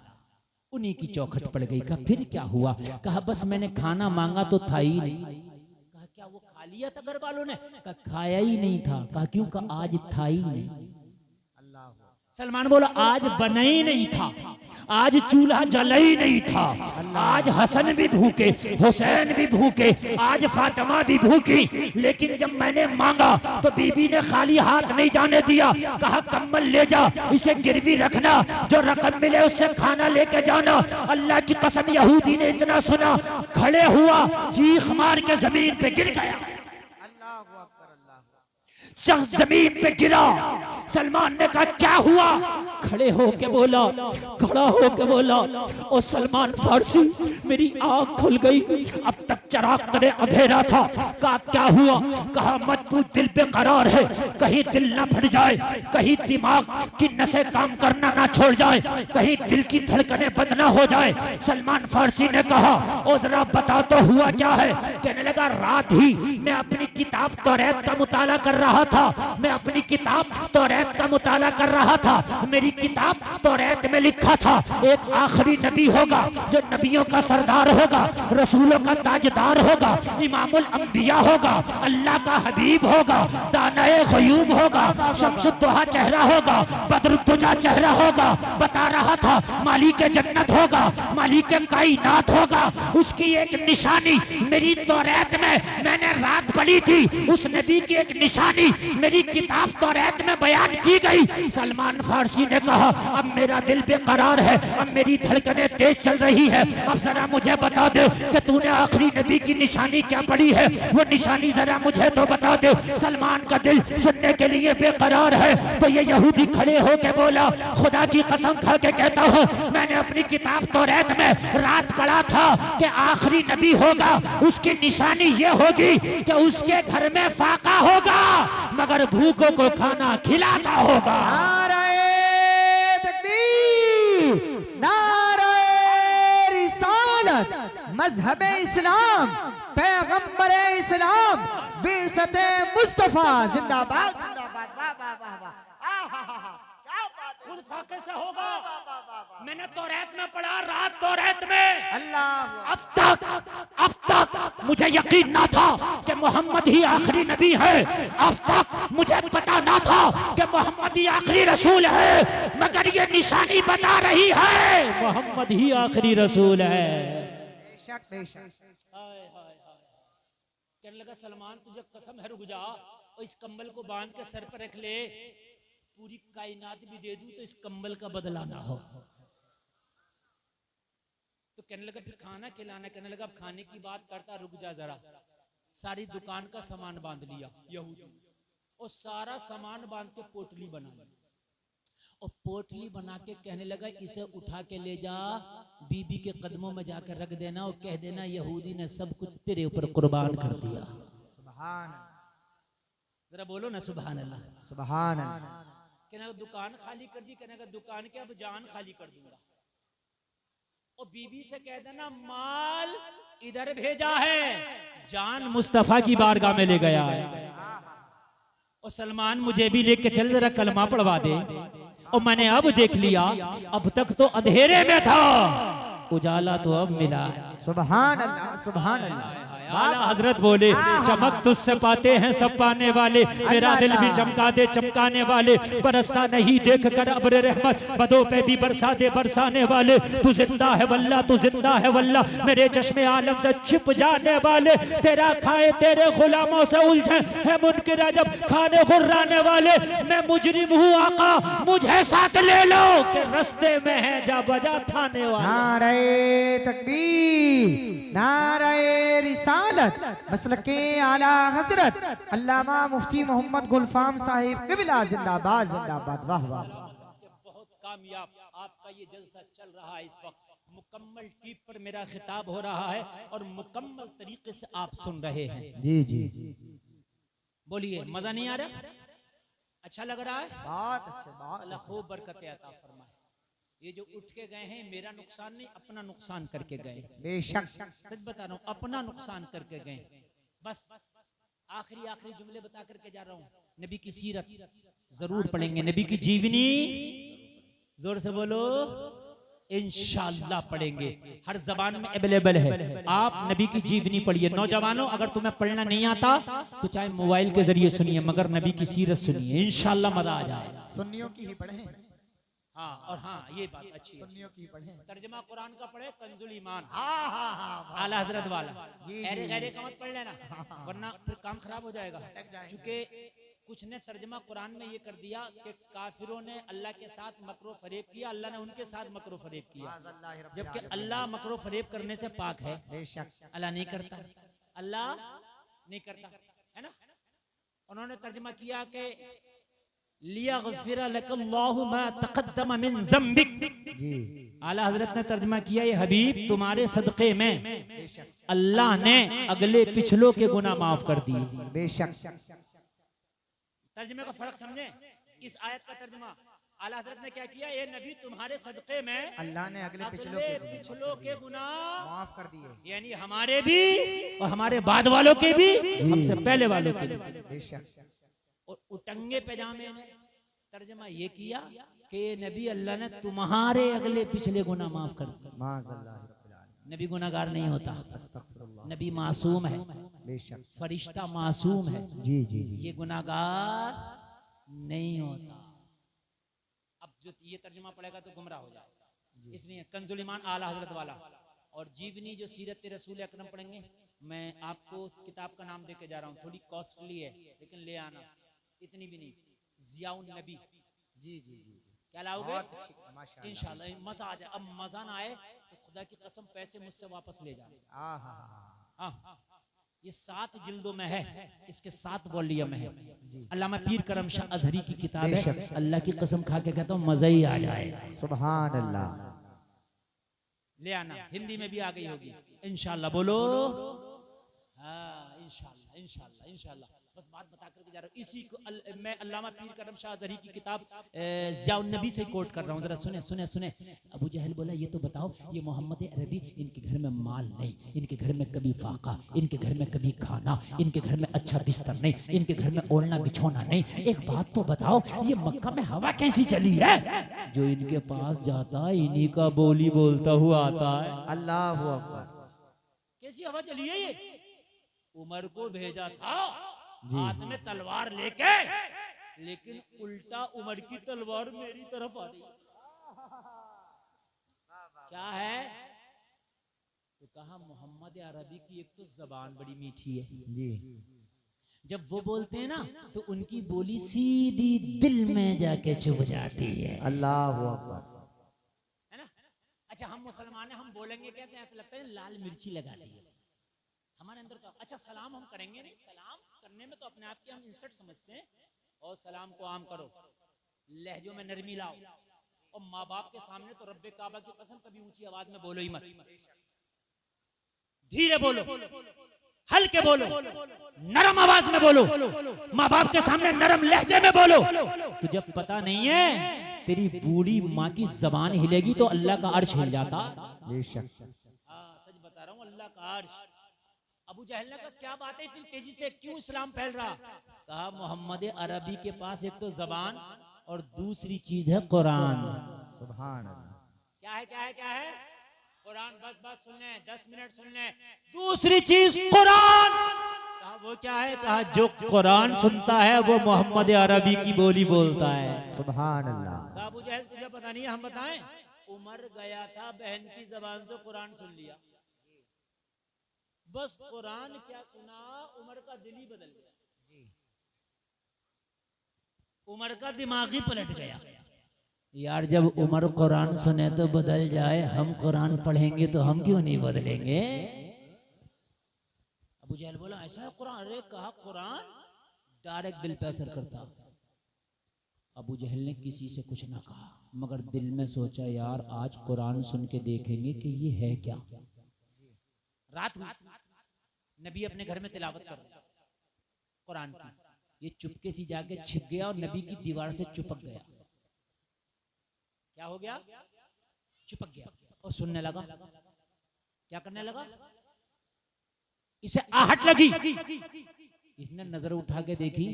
उन्हीं की चौखट पड़ गई। कहा फिर क्या हुआ। कहा बस मैंने खाना मांगा तो था ही नहीं। कहा क्या वो खा लिया था घर वालों ने। कहा खाया ही नहीं था। कहा क्यों। कहा आज था ही नहीं। सलमान बोला आज बना ही नहीं था, आज चूल्हा जला ही नहीं था, आज हसन भी भूखे, हुसैन भी भूखे, आज फातिमा भी भूखी। लेकिन जब मैंने मांगा तो बीबी ने खाली हाथ नहीं जाने दिया। कहा कम्बल ले जा, इसे गिरवी रखना, जो रकम मिले उससे खाना लेके जाना। अल्लाह की कसम यहूदी ने इतना सुना, खड़े हुआ, चीख मार के जमीन पे गिर गया। शख्स जमीन पे गिरा। सलमान ने कहा क्या हुआ। खड़े होके बोला, खड़ा होके बोला, ओ सलमान फारसी मेरी आंख खुल गई, अब तक चराग तले अंधेरा था। कहा क्या हुआ। कहा मजबूत दिल पे करार है, कहीं दिल ना फट जाए, कहीं दिमाग की नसें काम करना ना छोड़ जाए, कहीं दिल की धड़कनें बंद ना हो जाए। सलमान फारसी ने कहा ओ जरा बता तो हुआ क्या है। कहने लगा रात ही मैं अपनी किताब तौरात का मुताला कर रहा था, मैं अपनी किताब तौरात का मुताला कर रहा था। मेरी किताब तौरात में लिखा था एक आखिरी नबी होगा जो नबियों का सरदार होगा, रसूलों का ताजदार होगा, इमामुल अंबिया होगा, अल्लाह का हबीब होगा, दानाए गयूब होगा, शम्सुद्दोहा चेहरा होगा, बदरुद्दुजा चेहरा होगा। बता रहा था मालिक जन्नत होगा, मालिक कायनात होगा। उसकी एक निशानी मेरी तौरात में मैंने रात पढ़ी थी, उस नबी की एक निशानी मेरी किताब तौरात में बयान की गई। सलमान फारसी ने कहा अब मेरा दिल बेकरार है, अब मेरी धड़कनें तेज चल रही है, अब जरा मुझे बता दे कि तूने आखिरी नबी की निशानी क्या पढ़ी है, वो निशानी जरा मुझे तो बता दे। सलमान का दिल सुनने के लिए बेकरार है। तो ये यहूदी खड़े होके बोला खुदा की कसम खा के कहता हूँ मैंने अपनी किताब तौरात में रात पढ़ा था कि आखिरी नबी होगा, उसकी निशानी ये होगी कि उसके घर में फाका होगा मगर भूखों को खाना खिलाता होगा। नारे तकबीर, नारे रिसालत, मजहब इस्लाम पैगंबर इस्लाम बेसते मुस्तफा जिंदाबाद जिंदाबाद। वाह वाह वाह वाह, क्या बात है। खुद फाके से होगा। मैंने तौरात में पढ़ा, रात तौरात में, अल्लाह अब तक मुझे यकीन ना था कि मोहम्मद ही आखिरी नबी है। अब तक मुझे पता ना था कि मोहम्मद ही आखिरी रसूल है, मगर ये निशानी बता रही है मोहम्मद ही आखिरी रसूल है। बेशक बेशक। कहने लगा सलमान तुझे कसम है, रुक जा और इस कंबल को बांध के सर पर रख ले, पूरी कायनात भी दे दूं तो इस कंबल का बदला ना हो। तो कहने लगा फिर खाना खिलाना, कहने लगा अब खाने की बात करता, रुक जा जरा। सारी दुकान का सामान बांध लिया यहूदी, और सारा सामान बांध के पोटली बना ली, और पोटली बना के कहने लगा इसे उठा के ले जा, बीबी के कदमों में जाकर रख देना और कह देना यहूदी ने सब कुछ तेरे ऊपर कुर्बान कर दिया। सुभान, जरा बोलो ना सुभान अल्लाह। सुभान अल्लाह। कहने लगा दुकान खाली कर दी, कहने लगा दुकान के अब जान खाली कर दूंगा, और बीबी से कह देना माल इधर भेजा है, जान मुस्तफा की बारगाह में ले गया है। और सलमान मुझे भी लेके चल, जरा कलमा पढ़वा दे। और मैंने अब देख लिया, अब तक तो अंधेरे में था, उजाला तो अब मिला है। सुभान अल्लाह सुभान अल्लाह। आला हजरत बोले चमक तुझसे पाते हैं सब पाने वाले, मेरा दिल भी चमका दे चमकाने वाले, बरसता नहीं देख कर अब्र रहमत, बदों पे भी बरसा दे बरसाने वाले। तू जिंदा है वल्ला, तू जिंदा है वल्ला, मेरे चश्मे आलम से छिप जाने वाले, तेरा खाए तेरे गुलामों से उलझे है मुनकिर जब खाने गुर्राने वाले। मैं मुजरिम हूँ आका, मुझे साथ ले लो कि रस्ते में है जा बजा थाने वाले। नारे तकबीर, नारे रिसालत, मसलके आला हजरत अल्लामा मुफ्ती मोहम्मद गुलफाम साहिब क़िबला जिंदाबाद जिंदाबाद। वाह वाह। बहुत कामयाब आपका ये जलसा चल रहा है इस वक्त, मुकम्मल टीप पर मेरा खिताब हो रहा है और मुकम्मल तरीके से आप सुन रहे हैं। जी जी बोलिए मजा नहीं आ रहा? अच्छा लग रहा है? बहुत अच्छे, बहुत अल्लाह खूब बरकत अता फरमाए। ये जो उठ के गए हैं मेरा नुकसान नहीं, अपना नुकसान करके गए। बेशक। सच बता रहा हूँ, अपना नुकसान करके गए। बस आखिरी जुमले बता करके जा रहा हूँ। नबी की सीरत जरूर पढ़ेंगे, नबी की जीवनी जोर से बोलो इंशाअल्लाह पढ़ेंगे, हर जबान में अवेलेबल है। आप नबी की जीवनी पढ़िए। नौजवानों अगर तुम्हें पढ़ना नहीं आता तो चाहे मोबाइल के जरिए सुनिए, मगर नबी की सीरत सुनिए, इंशाअल्लाह मजा आ जाएगा। सुन्नियों की ही पढ़े। हाँ, और हाँ ये बात अच्छी है, सुन्नियों की पढ़े। तर्जमा कुरान का पढ़े, कंजुल ईमान हाँ आला हजरत वाला, जी, गहरे जी। गहरे का मत पढ़ लेना, वरना फिर काम खराब हो जाएगा। क्योंकि कुछ ने तर्जमा कुरान में ये कर दिया कि काफिरों ने अल्लाह के साथ मकरो फरेब किया, अल्लाह ने उनके साथ मकरो फरेब किया, जबकि अल्लाह मकरो फरेब करने से पाक है। बेशक। अल्लाह नहीं करता, अल्लाह नहीं करता, है ना। उन्होंने तर्जमा किया कि लियग़फ़िर लकल्लाहु मा तक़द्दम मिन ज़म्बिक। जी आला हजरत ने तर्जमा किया, ये हबीब तुम्हारे सदक़े में अल्लाह ने अगले पिछलों के गुनाह माफ कर दिए। बेशक। तर्जमे का फर्क समझे। इस आयत का तर्जमा आला हजरत ने क्या किया, ये नबी तुम्हारे सदक़े में अल्लाह ने अगले पिछलों के गुनाह माफ कर दिए। यानी हमारे भी और हमारे बाद वालों के भी, हमसे पहले वालों के भी। बेशक। और उटंगे पैजामे ने तर्जमा ये किया कि नबी अल्लाह ने तुम्हारे अगले पिछले गुनाह माफ कर दिए। माज़अल्लाह। नबी गुनाहगार नहीं होता, अस्तग़फिरुल्लाह। नबी मासूम है, बेशक। फरिश्ता मासूम है, जी जी जी। ये गुनाहगार नहीं होता। अब जो ये तर्जुमा पड़ेगा तो गुमराह हो जाएगा, इसलिए कंजुल ईमान आला हजरत वाला और जीवनी जो सीरत रसूल अकरम पढ़ेंगे। मैं आपको किताब का नाम देके जा रहा हूँ, थोड़ी कॉस्टली है लेकिन ले आना, इतनी भी नहीं। ज़ियाउन नबी। जी जी जी। क्या लाओगे? माशाअल्लाह। इंशाल्लाह मजा आ जाए। अब मजा ना आए तो खुदा की कसम पैसे मुझसे वापस ले जाना। हाँ, ये 7 जिल्दों में है, इसके 7 वॉल्यूम है। अल्लामा पीर करम शाह अजहरी की किताब है। अल्लाह की कसम खा के कहता हूँ मजा ही आ जाएगा। सुभान अल्लाह। ले आना, हिंदी में भी आ गई होगी इंशाल्लाह। बोलो हाँ इंशाल्लाह इंशाल्लाह इंशाल्लाह। बस बात बता करके जा रहा हूँ। इसी को मैं अल्लामा पीर करम शाह ज़हरी की किताब ज़ियाउन नबी से कोट कर रहा हूँ, जरा सुने सुने सुने। अबू जहल बोला ये तो बताओ, ये मोहम्मद अरबी, इनके घर में माल नहीं, इनके घर में कभी फाका, इनके घर में कभी खाना, इनके घर में अच्छा बिस्तर नहीं, इनके घर में ओढ़ना बिछोना नहीं। एक बात तो बताओ, ये मक्का में हवा कैसी चली है? जो इनके पास जाता है इन्हीं का बोली बोलता हुआ आता है। अल्लाह अकबर। कैसी हवा चली है ये? उमर को भेजा था हाथ में तलवार लेके, लेकिन उल्टा उमर की तलवार मेरी तरफ आ रही। क्या है? तो कहा मोहम्मद अरबी की एक तो जबान बड़ी मीठी है जी, जब वो बोलते हैं ना तो उनकी बोली सीधी दिल में जाके चुभ जाती है। अल्लाह अकबर। है ना? अच्छा, हम मुसलमान हैं, हम बोलेंगे कहते हैं, ऐसा लगता है लाल मिर्ची लगा दी है हमारे अंदर। तो अच्छा, सलाम हम करेंगे नहीं, सलाम करने में तो अपने आप की हम इंसल्ट समझते हैं। और सलाम को आम करो, लहजों में नरमी लाओ, और माँ बाप के सामने तो रब्बे काबा की कसम कभी ऊंची आवाज में बोलो ही मत, धीरे बोलो, हल्के बोलो, नरम आवाज में बोलो, माँ बाप के सामने नरम लहजे में बोलो। तो जब पता नहीं है तेरी बूढ़ी माँ की जबान हिलेगी तो अल्लाह का अर्श हिल जाता। बेशक। सच बता रहा हूँ, अल्लाह का अर्श। अबू जहल ने कहा क्या बात है, इतनी तेजी से क्यों इस्लाम फैल रहा? कहा मोहम्मद अरबी के पास एक तो जबान और दूसरी चीज है कुरान। सुभान अल्लाह। क्या है, क्या है, क्या है? कुरान। बस बस सुन ले, 10 मिनट सुन ले। दूसरी चीज कुरान। कहा वो क्या है? कहा जो कुरान सुनता है वो मोहम्मद अरबी की बोली बोलता है। सुभान अल्लाह। कहा अबू जहल तुझे पता नहीं है, हम बताएं? उमर गया था, बहन की जबान से कुरान सुन लिया, बस कुरान क्या सुना, उमर का दिल ही बदल गया, उमर का दिमाग ही पलट गया। यार जब उमर कुरान सुने तो बदल जाए, हम कुरान पढ़ेंगे तो हम क्यों नहीं बदलेंगे? अबू जहल बोला ऐसा है कुरान? अरे कहा कुरान डायरेक्ट दिल पे असर करता। अबू जहल ने किसी से कुछ ना कहा, मगर दिल में सोचा यार आज कुरान सुन के देखेंगे कि ये है क्या। रात हुई, नबी अपने घर में तिलावत कर रहे कुरान की, ये चुपके से जाके छिप गया और नबी की दीवार से चिपक गया। क्या हो गया? चिपक गया और सुनने लगा। क्या करने लगा? इसे आहट लगी, इसने नजर उठा के देखी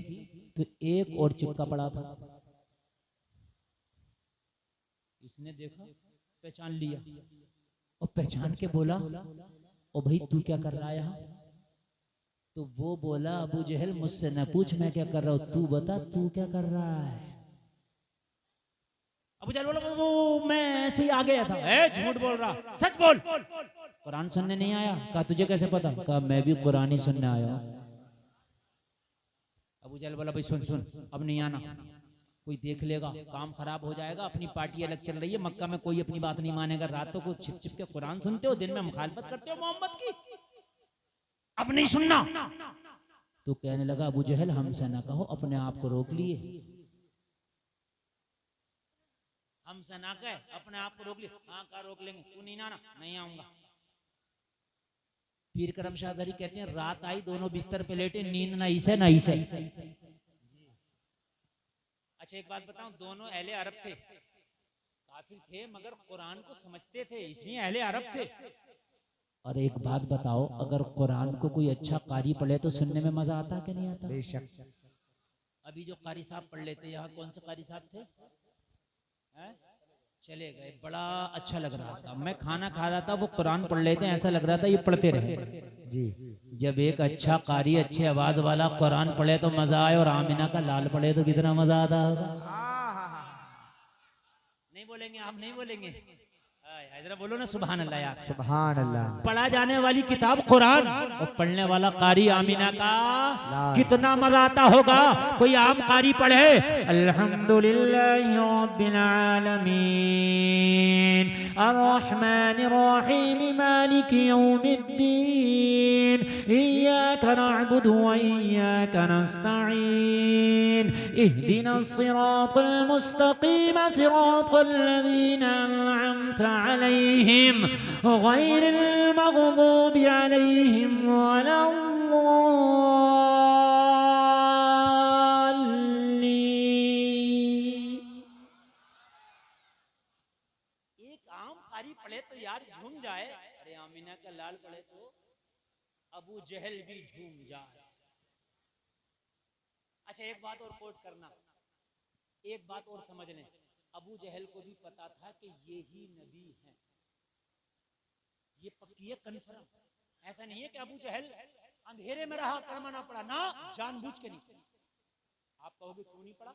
तो एक और चिपका पड़ा था। इसने देखा, पहचान लिया और पहचान के बोला ओ भाई तू क्या कर रहा है यहाँ? तो वो बोला अबू जहल मुझसे न पूछ मैं क्या कर रहा हूँ, तू बता तू क्या कर रहा है? अबू जहल बोला वो मैं ऐसे ही आ गया था। झूठ बोल रहा, सच बोल। कुरान सुनने नहीं आया? कहा तुझे कैसे पता? कहा मैं भी कुरान ही सुनने आया। अबू जहल बोला भाई सुन सुन, अब नहीं आना, कोई देख लेगा, काम खराब हो जाएगा। अपनी पार्टी अलग चल रही है, मक्का में कोई अपनी बात नहीं मानेगा। रातों को छिप छिप के कुरान सुनते हो, दिन में मुखालफत करते हो मोहम्मद की, अब नहीं सुनना। तो कहने लगा अबू जहल हमसे ना कहो, अपने आप को रोक लिए। हमसे ना कहे, अपने आप को रोक लिए। हाँ कहा रोक लेंगे, तू नहीं आना? नहीं आऊंगा। पीर करम शाह ज़हरी कहते हैं रात आई, दोनों बिस्तर पे लेटे, नींद ना इसे ना इसे। अच्छा एक बात बताऊं, दोनों अहले अरब थे, काफिर थे मगर कुरान को समझते थे, इसलिए अहले अरब थे। और एक बात बताओ, अगर कुरान को कोई अच्छा कारी पढ़े तो सुनने में मजा आता कि नहीं आता? बेशक। अभी जो कारी साहब पढ़ लेते, यहाँ कौन से कारी साहब थे? चले गए, बड़ा अच्छा लग रहा था। मैं खाना खा रहा था, वो कुरान पढ़ लेते, ऐसा लग रहा था ये पढ़ते रहे जी। जब एक अच्छा कारी अच्छे आवाज वाला कुरान पढ़े तो मजा आए, और आमिना का लाल पढ़े तो कितना मजा आता होगा। नहीं बोलेंगे आप? नहीं बोलेंगे? जरा बोलो ना सुभान अल्लाह यार। सुभान अल्लाह। पढ़ा जाने वाली किताब कुरान और पढ़ने वाला कारी आमिना का कितना मजा आता होगा। कोई आम कारी पढ़े अल्हम्दुलिल्लाहि रब्बिल आलमीन अर्रहमानिर रहीम मालिकि यौमिद्दीन इय्याका नअबुदु व इय्याका नस्तईन इहदिनस सिरातल मुस्तकीम सिरातल लज़ीना अनअमता अलैहिम गैरिल मग़दूबि अलैहिम वलद्दाल्लीन। एक आम कारी पढ़े तो यार झूम जाए, अरे आमीना का लाल पढ़े तो अबू जहल भी झूम जाए। अच्छा एक बात और कोट करना, एक बात और समझ लें, अबू जहल को भी पता था कि ये ही नबी हैं, ये पक्की है, कन्फर्म। ऐसा नहीं है कि अबू जहल अंधेरे में रहा, कलमा ना पड़ा, ना जानबूझ के नहीं। आप कहोगे क्यों नहीं पड़ा,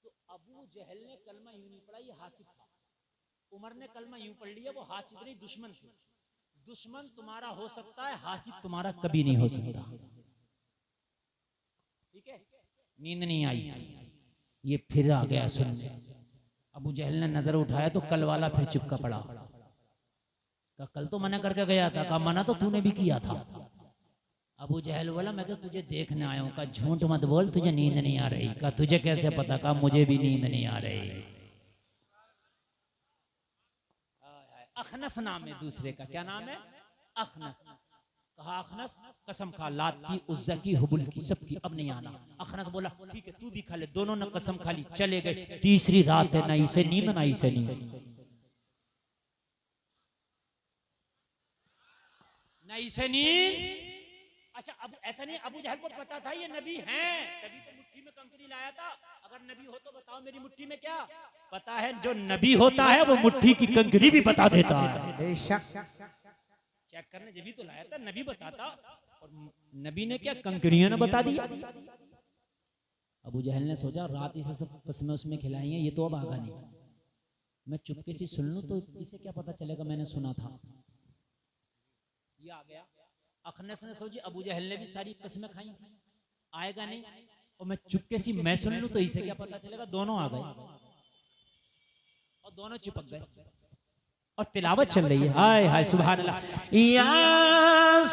तो अबू जहल ने कलमा यूं नहीं पड़ा, ये हासिद था। उमर ने कलमा यूं पढ़ लिया, वो हासिद नहीं दुश्मन थे। दुश्मन तुम्हारा हो सकता है, हासिद तुम्हारा कभी नहीं हो सकता। ठीक है, नींद नहीं आई, ये फिर आ गया सुनने। अबू जहल ने नजर उठाया तो कल वाला फिर चिपका पड़ा। कल तो मना करके गया था, कहा मना तो तूने भी किया था। अबू जहल बोला मैं तो तुझे देखने आया हूं। कहा झूठ मत बोल, तुझे नींद नहीं आ रही। कहा तुझे कैसे पता? कहा मुझे भी नींद नहीं आ रही। अखनस नाम है दूसरे का, क्या नाम है? अखनस। कहा अखनस कसम खा, लात की, उज्जा की, हुबुल की, सबकी, अब नहीं आना। अखनस बोला ठीक है तू भी खा ले। दोनों ने कसम खा ली, चले गए। तीसरी रात है, ना इसे नींद ना इसे नींद, ना इसे नींद। अच्छा अब ऐसा नहीं, अबू जहल को पता था ये नबी हैं, तभी तो मुट्ठी में कंकरी लाया था। अगर नबी हो तो बताओ मेरी मुट्ठी में क्या? पता है जो नबी होता है वो मुट्ठी की कंकरी भी बता देता है। बेशक चेक करने जब भी तो लाया था, नबी बताता, और नबी ने क्या कंकरियों ने बता दिया। अबू जहल ने सोचा रात इसे सब कसमें उसमें खिलाएंगे, ये तो अब आगा नहीं, मैं चुपके से सुन लूं तो इसे क्या पता चलेगा मैंने सुना था। ये आ गया। अखनस ने सोची अबू जहल ने भी सारी कसमें खाई थी, आएगा नहीं, और मैं चुपके से मैं सुन लूं तो इसे क्या पता चलेगा। दोनों आ गए और दोनों चिपक गए और तिलावत चल रही है। हाय हाय सुभान अल्लाह। यासीन,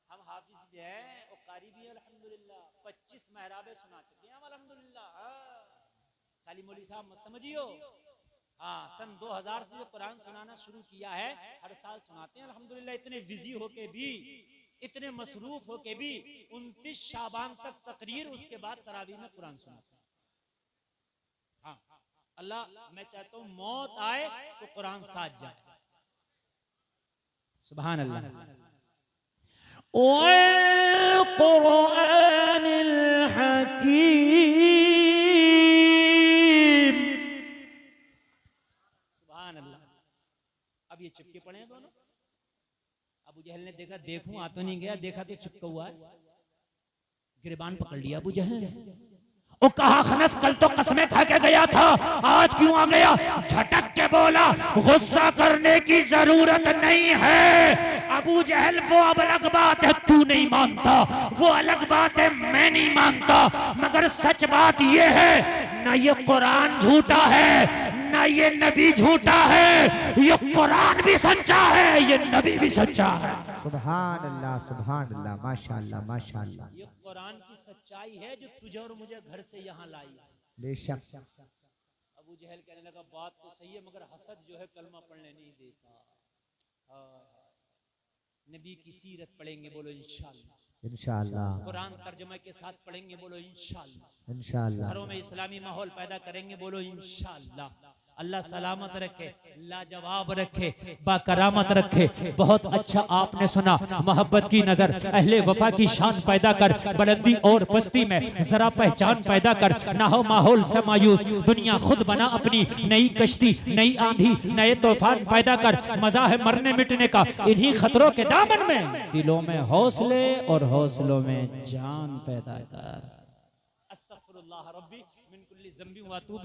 हम हाफिज भी हैं और कारी भी हैं अल्हम्दुलिल्लाह। 25 महराबे सुना चुके हैं अल्हम्दुलिल्लाह। खाली मौली साहब मत समझियो। हाँ, सन 2000 से जो कुरान सुनाना शुरू किया है, हर साल सुनाते हैं अल्हम्दुलिल्लाह। इतने बिजी होके भी, इतने मसरूफ होके भी 29 शाबान तक तकरीर, उसके बाद तरावी में कुरान सुनाते हैं। हाँ, अल्लाह मैं चाहता हूँ मौत आए तो कुरान साथ जाए। सुभान अल्लाह। कुरानिल हकीम, सुभान अल्लाह। अब ये चिपके पड़े हैं दोनों। अबू जहल ने देखा, देखूं आ तो नहीं गया, देखा तो चिपका हुआ है, गिरबान पकड़ लिया अबू जहल ने। ओ कहा खनस कल तो कसमें खा के गया था, आज क्यों आ गया? झटक के बोला गुस्सा करने की जरूरत नहीं है अबू जहल, वो अब अलग बात है तू नहीं मानता, वो अलग बात है मैं नहीं मानता, मगर सच बात ये है ना ये कुरान झूठा है ना ये नबी झूठा है, ये कुरान भी सच्चा है, ये नबी भी सच्चा है। सुभान अल्लाह माशाअल्लाह माशाअल्लाह। ये कुरान की सच्चाई है जो तुझे और मुझे घर से यहाँ लाई। बेशक। अबू जहल कहने लगा बात तो सही है, मगर हसद जो है कलमा पढ़ने नहीं देता। नबी की सीरत पढ़ेंगे, बोलो इंशाअल्लाह। इंशाअल्लाह। कुरान तर्जुमे के साथ पढ़ेंगे, बोलो इंशाअल्लाह। इंशाअल्लाह। घरों में इस्लामी माहौल पैदा करेंगे, बोलो इंशाअल्लाह। अल्लाह सलामत रखे, लाजवाब रखे, बाकरामत रखे। बहुत अच्छा आपने सुना, मोहब्बत की नजर, अहले वफा की शान पैदा कर, बुलंदी और पस्ती में जरा पहचान पैदा कर, ना हो माहौल से मायूस, दुनिया खुद बना अपनी नई कश्ती, नई आंधी, नए तूफान पैदा कर। मजा है मरने मिटने का इन्हीं खतरों के दामन में, दिलों में हौसले और हौसलों में जान पैदा कर। अस्तगफिरुल्लाह रब्बी मिन कुल्ली ज़ंबि व अतूबु